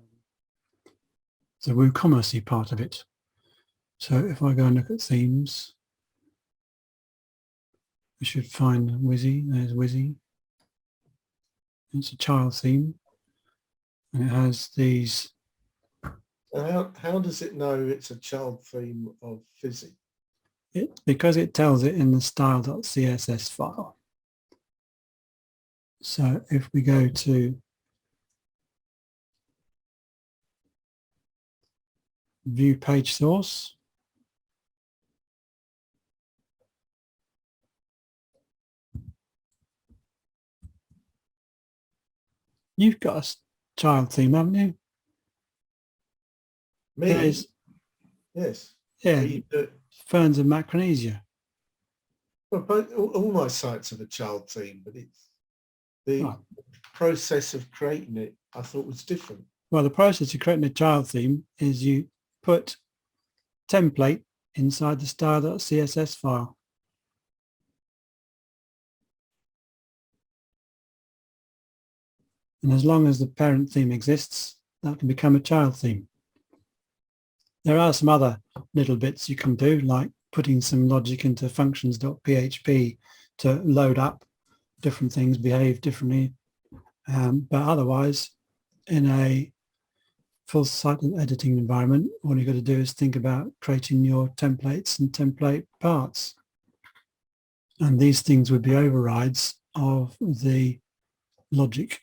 WooCommerce part of it. So if I go and look at themes, we should find Wizzy. There's Wizzy. It's a child theme, and it has these. How does it know it's a child theme of Fizzy? Because it tells it in the style.css file. So if we go to view page source, you've got a child theme, haven't you? Me? Yes. Yeah, Ferns of Micronesia. Well, all my sites have a child theme, but it's the process of creating it, I thought was different. Well, the process of creating a child theme is you put template inside the style.css file. And as long as the parent theme exists, that can become a child theme. There are some other little bits you can do, like putting some logic into functions.php to load up different things, behave differently. But otherwise, in a full site editing environment, all you've got to do is think about creating your templates and template parts. And these things would be overrides of the logic.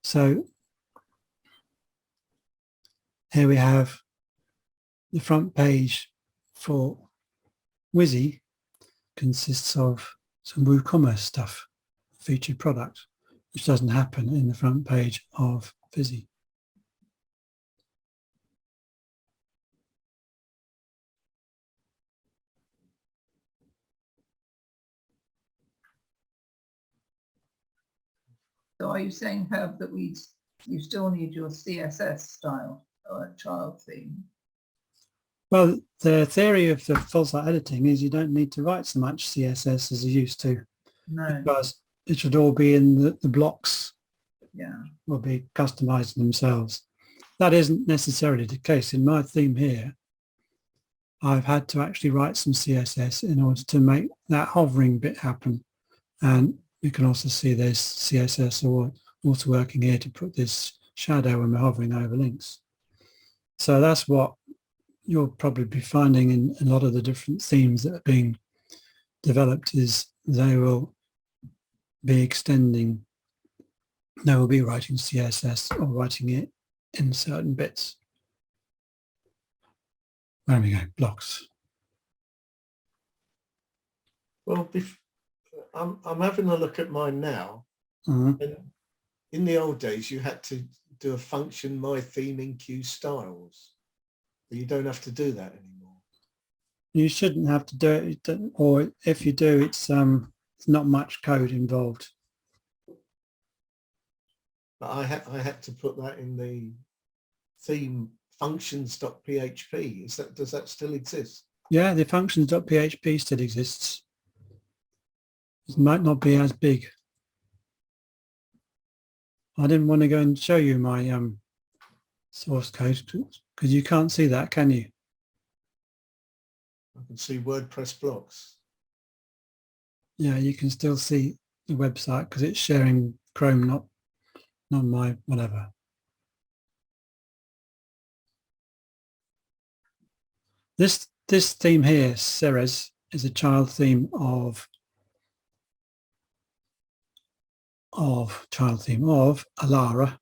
So here we have the front page for Wizzy consists of some WooCommerce stuff, featured product, which doesn't happen in the front page of Fizzy. So are you saying, Herb, that you still need your CSS style or child theme? Well, the theory of the full site editing is you don't need to write so much CSS as you used to. No. Because it should all be in the blocks. Yeah. Will be customized themselves. That isn't necessarily the case. In my theme here, I've had to actually write some CSS in order to make that hovering bit happen. And you can also see there's CSS also working here to put this shadow when we're hovering over links. So that's what you'll probably be finding in a lot of the different themes that are being developed is they will be extending, they will be writing CSS or writing it in certain bits. Where we go, blocks. Well, I'm having a look at mine now. Mm-hmm. And in the old days, you had to do a function my theme in Q styles, but you don't have to do that anymore. You shouldn't have to do it, or if you do, it's not much code involved. But I had to put that in the theme functions.php. Does that still exist? Yeah, the functions.php still exists. It might not be as big. I didn't want to go and show you my source code because you can't see that, can you? I can see WordPress blocks. Yeah, you can still see the website because it's sharing Chrome, not my whatever. This theme here, Ceres, is a child theme of Alara,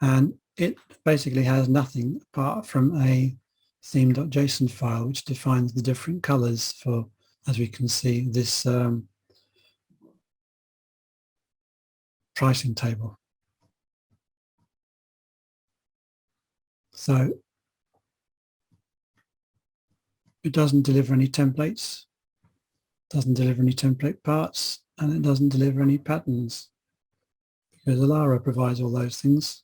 and it basically has nothing apart from a theme.json file which defines the different colors for, as we can see, this pricing table. So it doesn't deliver any templates, doesn't deliver any template parts, and it doesn't deliver any patterns because Alara provides all those things,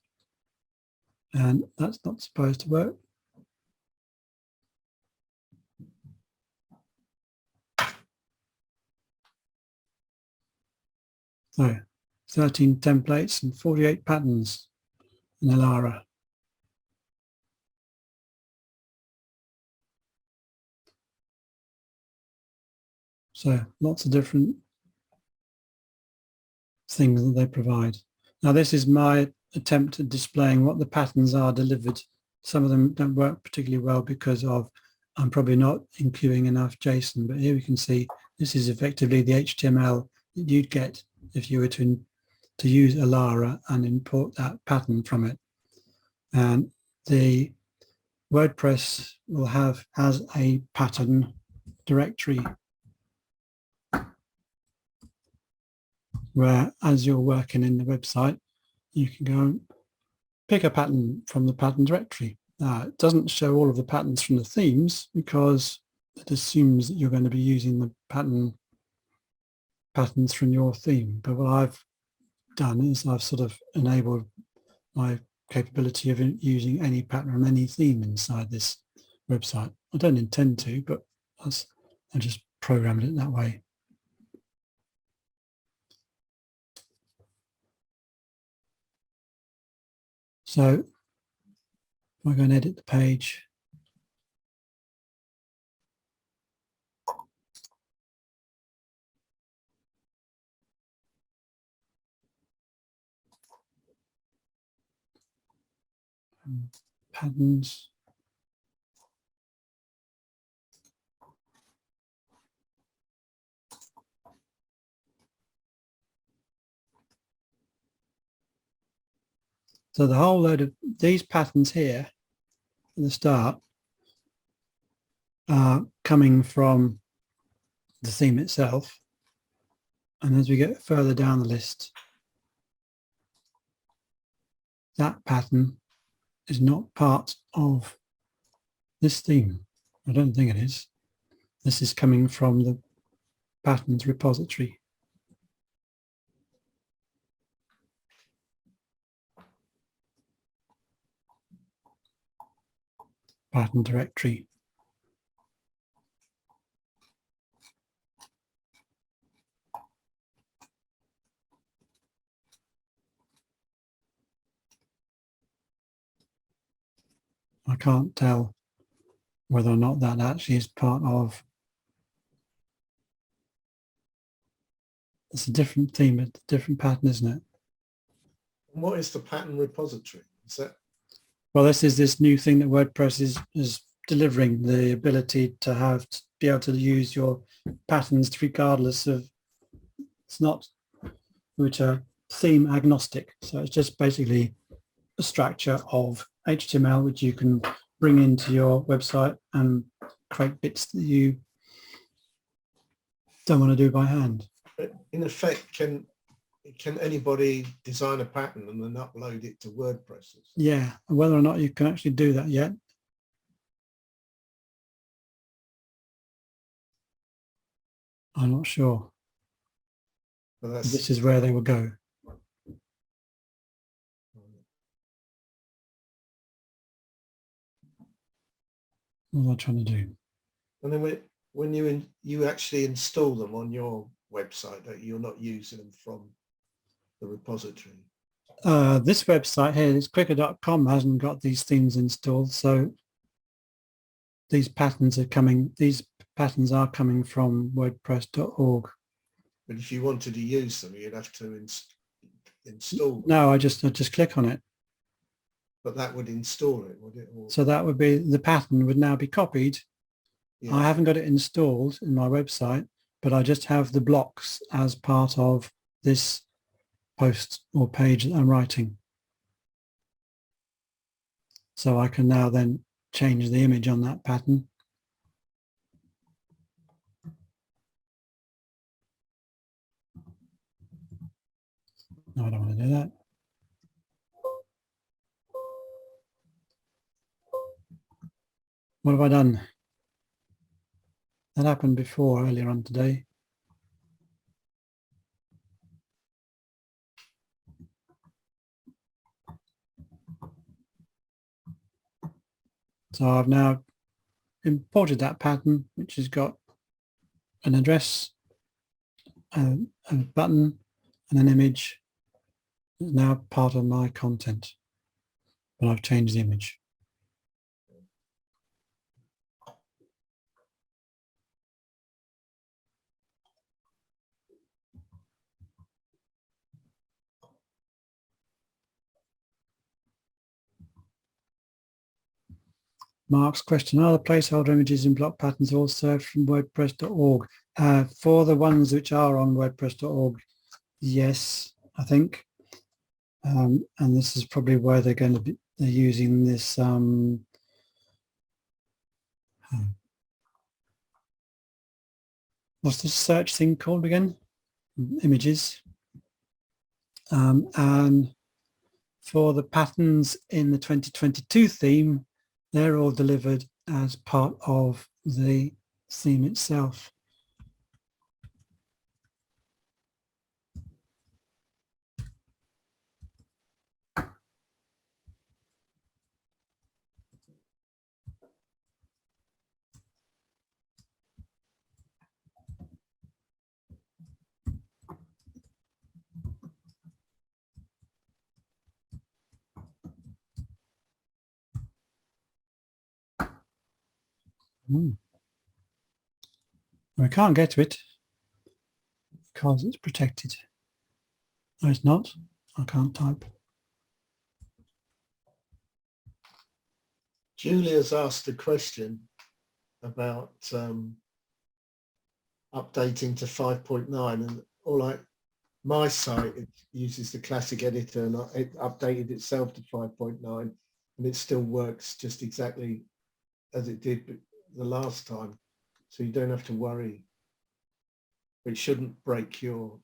and that's not supposed to work. So 13 templates and 48 patterns in Alara. So lots of different things that they provide. Now this is my attempt at displaying what the patterns are delivered. Some of them don't work particularly well because of I'm probably not including enough JSON, but here we can see this is effectively the HTML that you'd get if you were to use Alara and import that pattern from it. And the WordPress will have as a pattern directory where as you're working in the website, you can go and pick a pattern from the pattern directory. Now, it doesn't show all of the patterns from the themes because it assumes that you're going to be using the patterns from your theme. But what I've done is I've sort of enabled my capability of using any pattern from any theme inside this website. I don't intend to, but I just programmed it that way. So if I go and edit the page, patterns, so the whole load of these patterns here at the start are coming from the theme itself. And as we get further down the list, that pattern is not part of this theme. I don't think it is. This is coming from the patterns repository. Pattern directory. I can't tell whether or not that actually is part of. It's a different theme, a different pattern, isn't it? What is the pattern repository? Is that? Well, this is this new thing that WordPress has delivering the ability to be able to use your patterns regardless of, it's not, which are theme agnostic. So it's just basically a structure of HTML which you can bring into your website and create bits that you don't want to do by hand. But in effect, can anybody design a pattern and then upload it to WordPress? Yeah, whether or not you can actually do that yet, I'm not sure. Well, This is where they will go. What am I trying to do? And then when you actually install them on your website, that you're not using them from the repository. This website here, this quicker.com, hasn't got these themes installed, so these patterns are coming from WordPress.org. But if you wanted to use them, you'd have to install them. No, I just click on it. But that would install it, would it? Or, So that would be, the pattern would now be copied. yeah. I haven't got it installed in my website, but I just have the blocks as part of this post or page that I'm writing. So I can now then change the image on that pattern. No, I don't want to do that. What have I done? That happened before, earlier on today. So I've now imported that pattern, which has got an address, a button, and an image. It's now part of my content, but I've changed the image. Mark's question, are the placeholder images in block patterns all served from WordPress.org? For the ones which are on WordPress.org, yes, I think. And this is probably where they're going to be, they're using this what's this search thing called again? Images. And for the patterns in the 2022 theme, they're all delivered as part of the theme itself. We can't get to it because it's protected. No, it's not. I can't type. Julia's asked a question about updating to 5.9, and my site, it uses the classic editor, and it updated itself to 5.9, and it still works just exactly as it did the last time. So you don't have to worry. It shouldn't break your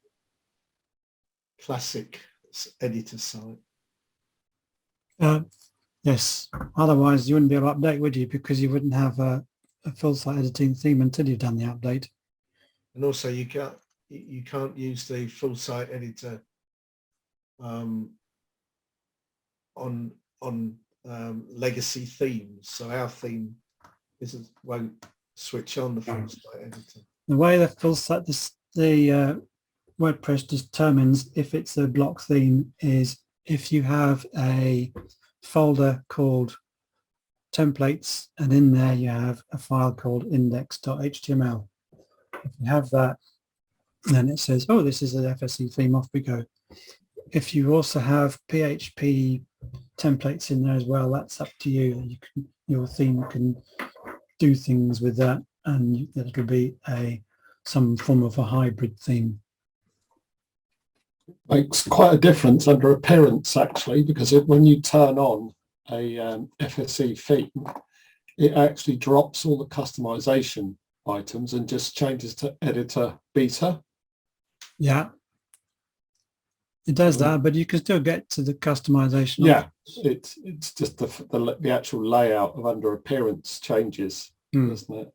classic editor site. Yes, otherwise you wouldn't be able to update, would you? Because you wouldn't have a full site editing theme until you've done the update. And also you can't use the full site editor on legacy themes. So our theme won't switch on the full site editor. The way the full site, the WordPress determines if it's a block theme is if you have a folder called templates, and in there you have a file called index.html. If you have that, then it says, oh, this is an FSE theme, off we go. If you also have PHP templates in there as well, that's up to you. Your theme can do things with that, and that it'll be some form of a hybrid theme. Makes quite a difference under appearance, actually, because when you turn on a FSE theme, it actually drops all the customization items and just changes to editor beta. Yeah, it does that, but you can still get to the customization. Yeah, it's just the actual layout of under appearance changes, isn't it?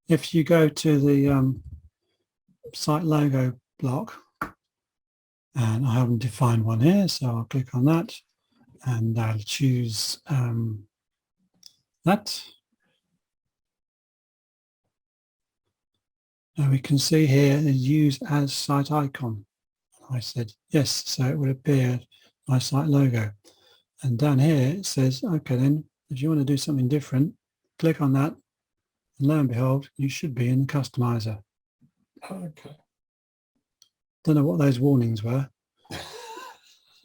If you go to the site logo block, and I haven't defined one here, so I'll click on that and I'll choose that. Now we can see here use as site icon. I said yes, so it would appear my site logo. And down here it says, okay then, if you want to do something different, click on that, and lo and behold, you should be in the customizer. Okay. Don't know what those warnings were.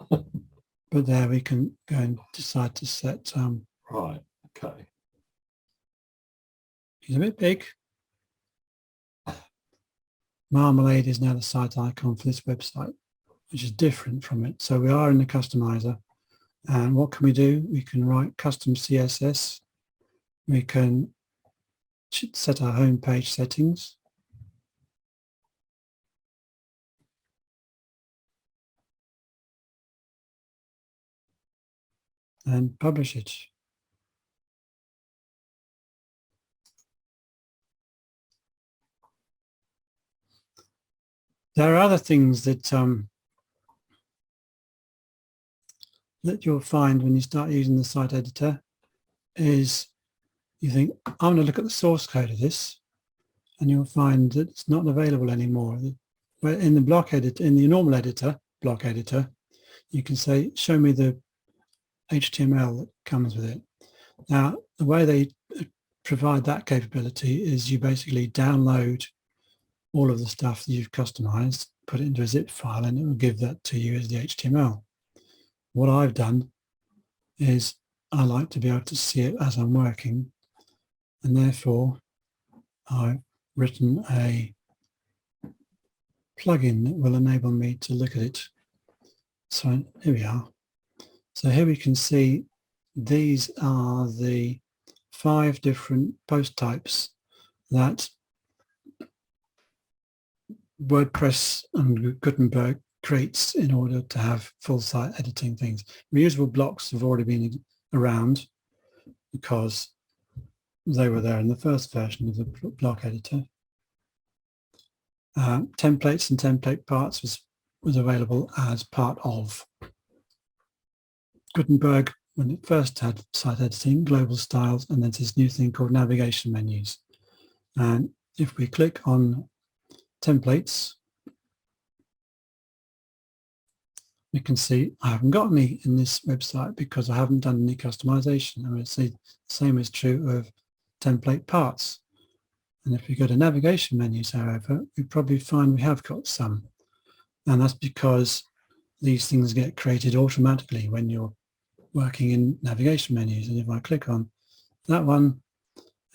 But there we can go and decide to set right, okay. It's a bit big. Marmalade is now the site icon for this website, which is different from it. So we are in the customizer. And what can we do? We can write custom CSS. We can set our home page settings. And publish it. There are other things that that you'll find when you start using the site editor is you think, I'm going to look at the source code of this, and you'll find that it's not available anymore. But in the block editor, in the normal editor, block editor, you can say, show me the HTML that comes with it. Now, the way they provide that capability is you basically download all of the stuff that you've customized, put it into a zip file, and it will give that to you as the HTML. What I've done is I like to be able to see it as I'm working, and therefore I've written a plugin that will enable me to look at it. So here we are. So here we can see these are the 5 different post types that WordPress and Gutenberg creates in order to have full site editing things. Reusable blocks have already been around because they were there in the first version of the block editor. Templates and template parts was available as part of Gutenberg when it first had site editing, global styles, and then this new thing called navigation menus. And if we click on templates, we can see I haven't got any in this website because I haven't done any customization. I would say the same is true of template parts. And if we go to navigation menus, however, we probably find we have got some. And that's because these things get created automatically when you're working in navigation menus. And if I click on that one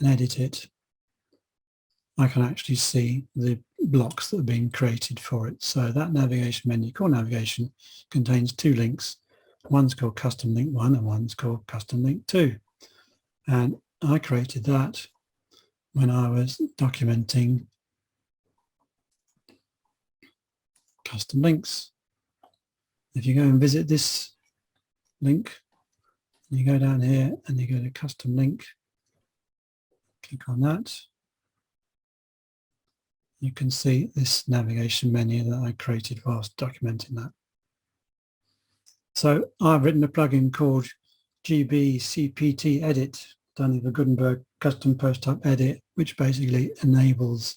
and edit it, I can actually see the blocks that are being created for it. So that navigation menu, core navigation, contains 2 links. One's called custom link 1 and one's called custom link 2. And I created that when I was documenting custom links. If you go and visit this link, you go down here and you go to custom link, click on that, you can see this navigation menu that I created whilst documenting that. So I've written a plugin called GBCPT Edit, done in the Gutenberg custom post type edit, which basically enables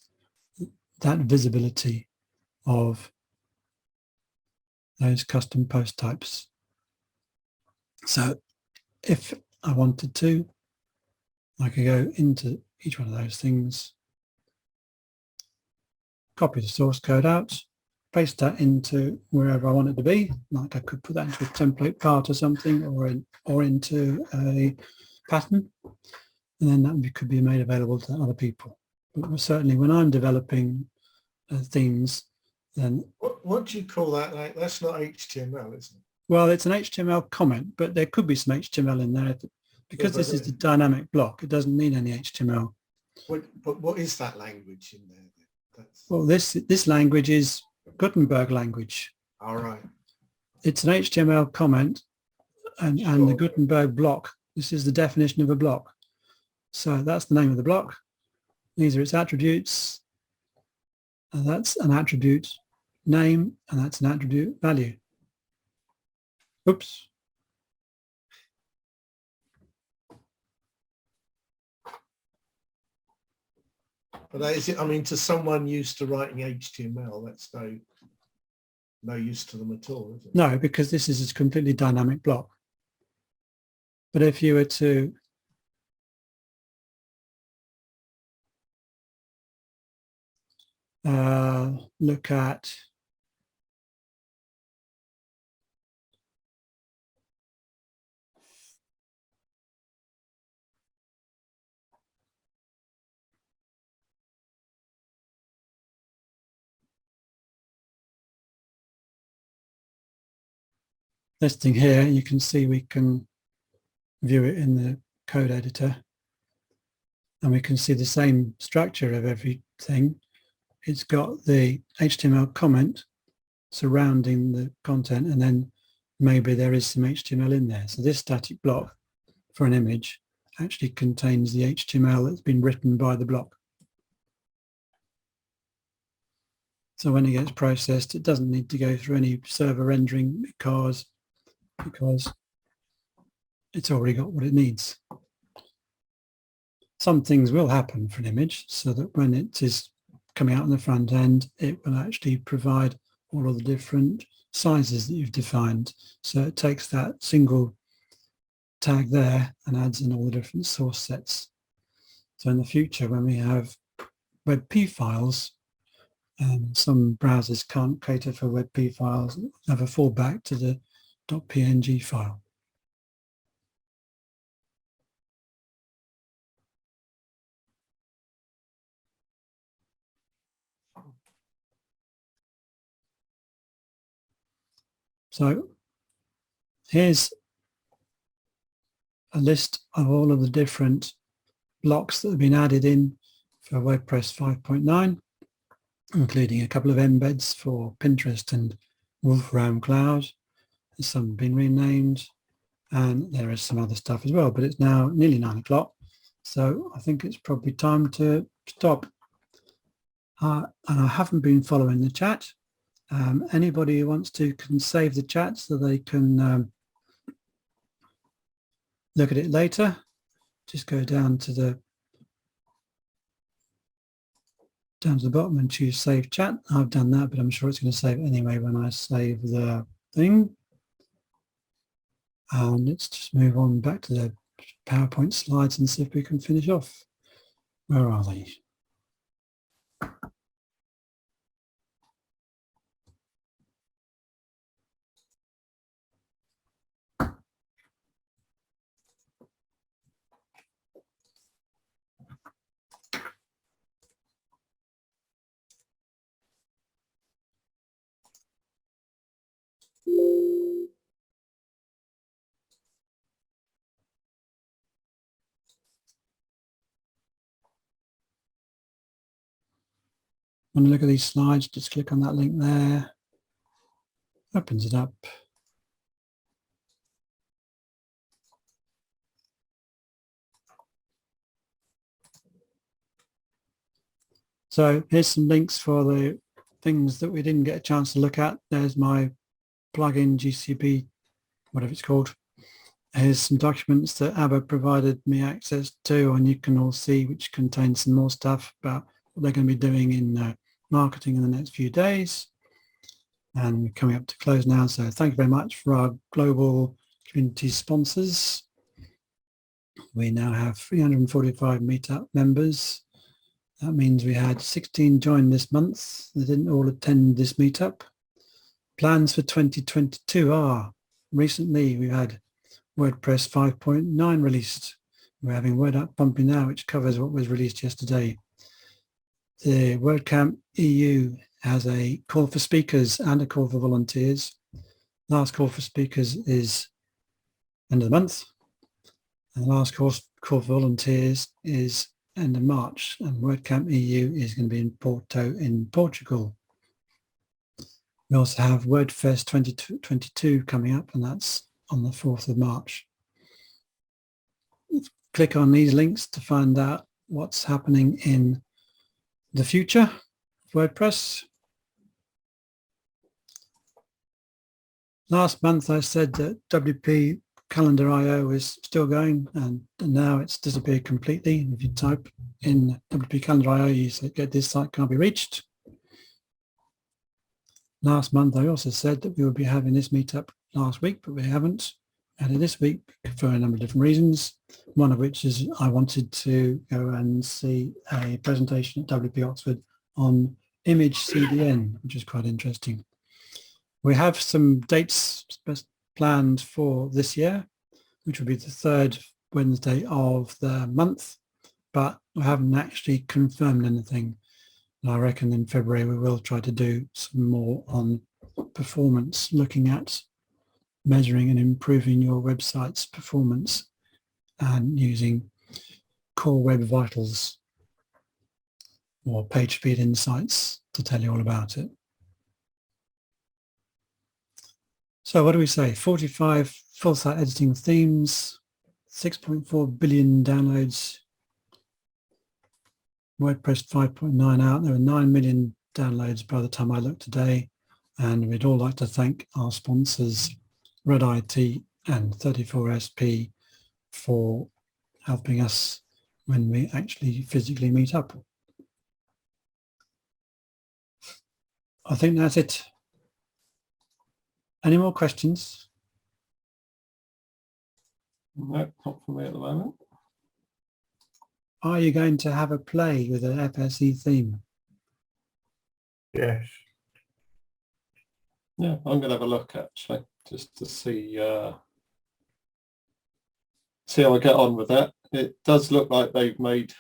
that visibility of those custom post types. So if I wanted to, I could go into each one of those things, copy the source code out, paste that into wherever I want it to be. Like I could put that into a template part or something, or into a pattern, and then that could be made available to other people. But certainly when I'm developing themes, then... What do you call that? Like, that's not HTML, is it? Well, it's an HTML comment, but there could be some HTML in there. Because this is the dynamic block, it doesn't need any HTML. But what is that language in there? Well, this language is Gutenberg language. All right. It's an HTML comment and the Gutenberg block. This is the definition of a block. So that's the name of the block. These are its attributes. And that's an attribute name, and that's an attribute value. Oops. But is it, I mean, to someone used to writing HTML, that's no use to them at all, is it? No, because this is a completely dynamic block. But if you were to look at this thing here, you can see we can view it in the code editor, and we can see the same structure of everything. It's got the HTML comment surrounding the content, and then maybe there is some HTML in there. So this static block for an image actually contains the HTML that's been written by the block. So when it gets processed, it doesn't need to go through any server rendering because it's already got what it needs. Some things will happen for an image, so that when it is coming out on the front end, it will actually provide all of the different sizes that you've defined. So it takes that single tag there and adds in all the different source sets. So in the future, when we have WebP files, and some browsers can't cater for WebP files, have a fallback to the .png file. So here's a list of all of the different blocks that have been added in for WordPress 5.9, including a couple of embeds for Pinterest and Wolfram Cloud. Some have been renamed, and there is some other stuff as well, but it's now nearly 9 o'clock, so I think it's probably time to stop. And I haven't been following the chat. Anybody who wants to can save the chat so they can look at it later. Just go down to the bottom and choose Save Chat. I've done that, but I'm sure it's going to save anyway when I save the thing. And let's just move on back to the PowerPoint slides and see if we can finish off. Where are they? Want to look at these slides, just click on that link there. Opens it up. So here's some links for the things that we didn't get a chance to look at. There's my plugin GCP, whatever it's called. Here's some documents that ABBA provided me access to, and you can all see, which contains some more stuff about what they're going to be doing in marketing in the next few days. And we're coming up to close now, so thank you very much for our global community sponsors. We now have 345 Meetup members, That means we had 16 join this month. They didn't all attend this meetup. Plans for 2022 are, recently we had WordPress 5.9 released. We're having WordUp pumping now, which covers what was released yesterday. The WordCamp EU has a call for speakers and a call for volunteers. Last call for speakers is end of the month. And the last call for volunteers is end of March. And WordCamp EU is going to be in Porto in Portugal. We also have WordFest 2022 coming up, and that's on the 4th of March. Click on these links to find out what's happening in the future of WordPress. Last month I said that WP Calendar IO is still going, and now it's disappeared completely. If you type in WP Calendar IO, you get this site can't be reached. Last month I also said that we would be having this meetup last week, but we haven't had it this week for a number of different reasons. One of which is I wanted to go and see a presentation at WP Oxford on image CDN, which is quite interesting. We have some dates planned for this year, which will be the 3rd Wednesday of the month, but we haven't actually confirmed anything. And I reckon in February we will try to do some more on performance, looking at measuring and improving your website's performance and using Core Web Vitals or Page Speed Insights to tell you all about it. So what do we say? 45 full site editing themes, 6.4 billion downloads, WordPress 5.9 out. There were 9 million downloads by the time I looked today. And we'd all like to thank our sponsors, Red IT and 34SP, for helping us when we actually physically meet up. I think that's it. Any more questions? No, not for me at the moment. Are you going to have a play with an FSE theme? Yes. Yeah, I'm going to have a look actually, just to see how I get on with that. It does look like they've made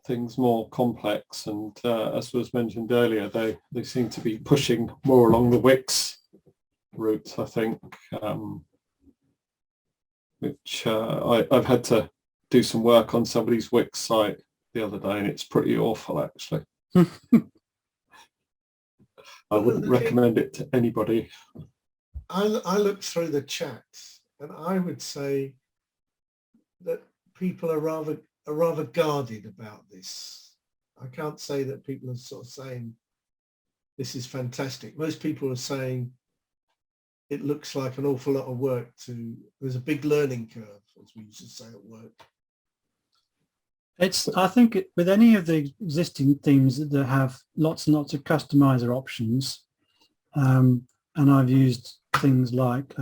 things more complex, and as was mentioned earlier, they seem to be pushing more along the Wix route, I think, which I've had to do some work on somebody's Wix site the other day, and it's pretty awful actually. I wouldn't recommend it to anybody. I looked through the chat, and I would say that people are rather guarded about this. I can't say that people are sort of saying this is fantastic. Most people are saying it looks like an awful lot of work there's a big learning curve, as we used to say at work. I think with any of the existing themes that have lots and lots of customizer options, and I've used things like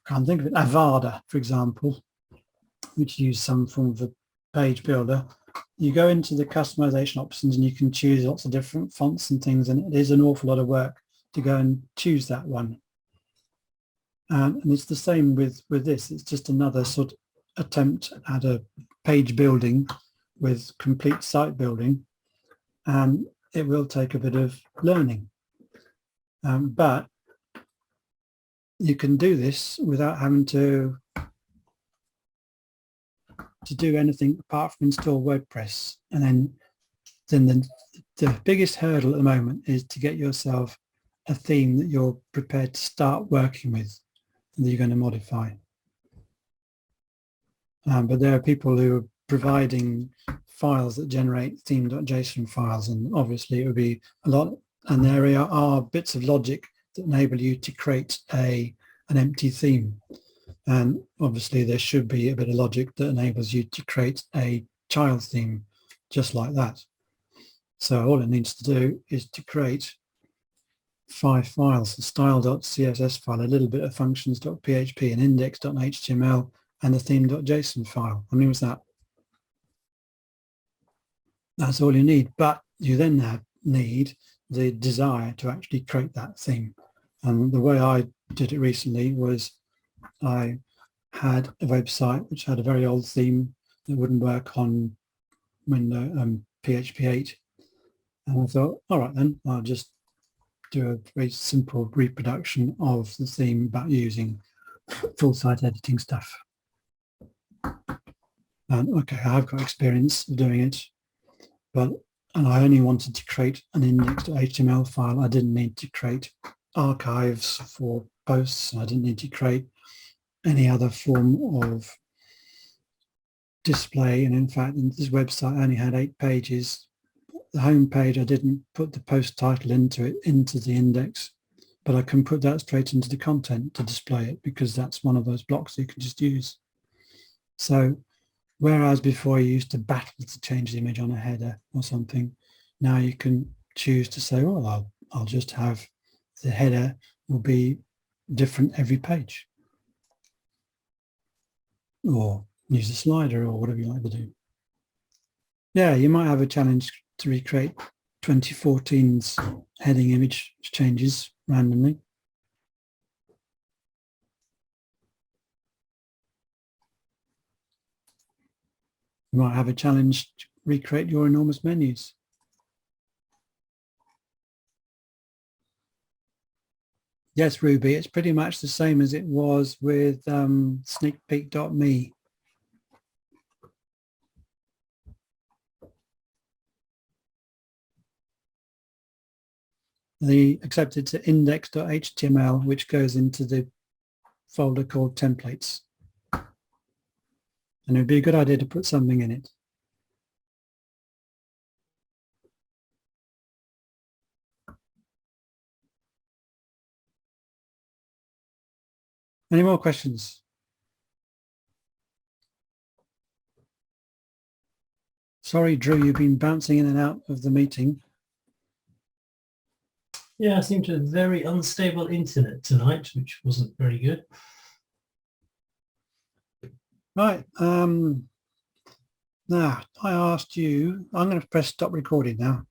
can't think of it, Avada, for example, which use some form of a page builder. You go into the customization options and you can choose lots of different fonts and things, and it is an awful lot of work to go and choose that one. And it's the same with this. It's just another sort of attempt at a page building with complete site building, and it will take a bit of learning. But you can do this without having to do anything apart from install WordPress. And then the biggest hurdle at the moment is to get yourself a theme that you're prepared to start working with and that you're going to modify. But there are people who are providing files that generate theme.json files, and obviously it would be a lot, and there are bits of logic that enable you to create an empty theme. And obviously there should be a bit of logic that enables you to create a child theme just like that. So all it needs to do is to create 5 files, a style.css file, a little bit of functions.php, an index.html, and the theme.json file. How many was that? That's all you need, but you then need the desire to actually create that theme. And the way I did it recently was I had a website which had a very old theme that wouldn't work on Windows PHP 8. And I thought, all right, then I'll just do a very simple reproduction of the theme about using full site editing stuff. And okay, I've got experience of doing it, and I only wanted to create an index.html file. I didn't need to create archives for posts. I didn't need to create any other form of display. And in fact, this website only had 8 pages. The home page, I didn't put the post title into the index, but I can put that straight into the content to display it, because that's one of those blocks you can just use. So whereas before you used to battle to change the image on a header or something, now you can choose to say, well, I'll just have the header will be different every page, or use a slider, or whatever you like to do. Yeah, you might have a challenge to recreate 2014's heading image changes randomly. You might have a challenge to recreate your enormous menus. Yes, Ruby, it's pretty much the same as it was with sneakpeek.me. Except it's an index.html, which goes into the folder called templates. And it would be a good idea to put something in it. Any more questions? Sorry, Drew, you've been bouncing in and out of the meeting. Yeah, I seem to have very unstable internet tonight, which wasn't very good. Right. Now, I asked you, I'm going to press stop recording now.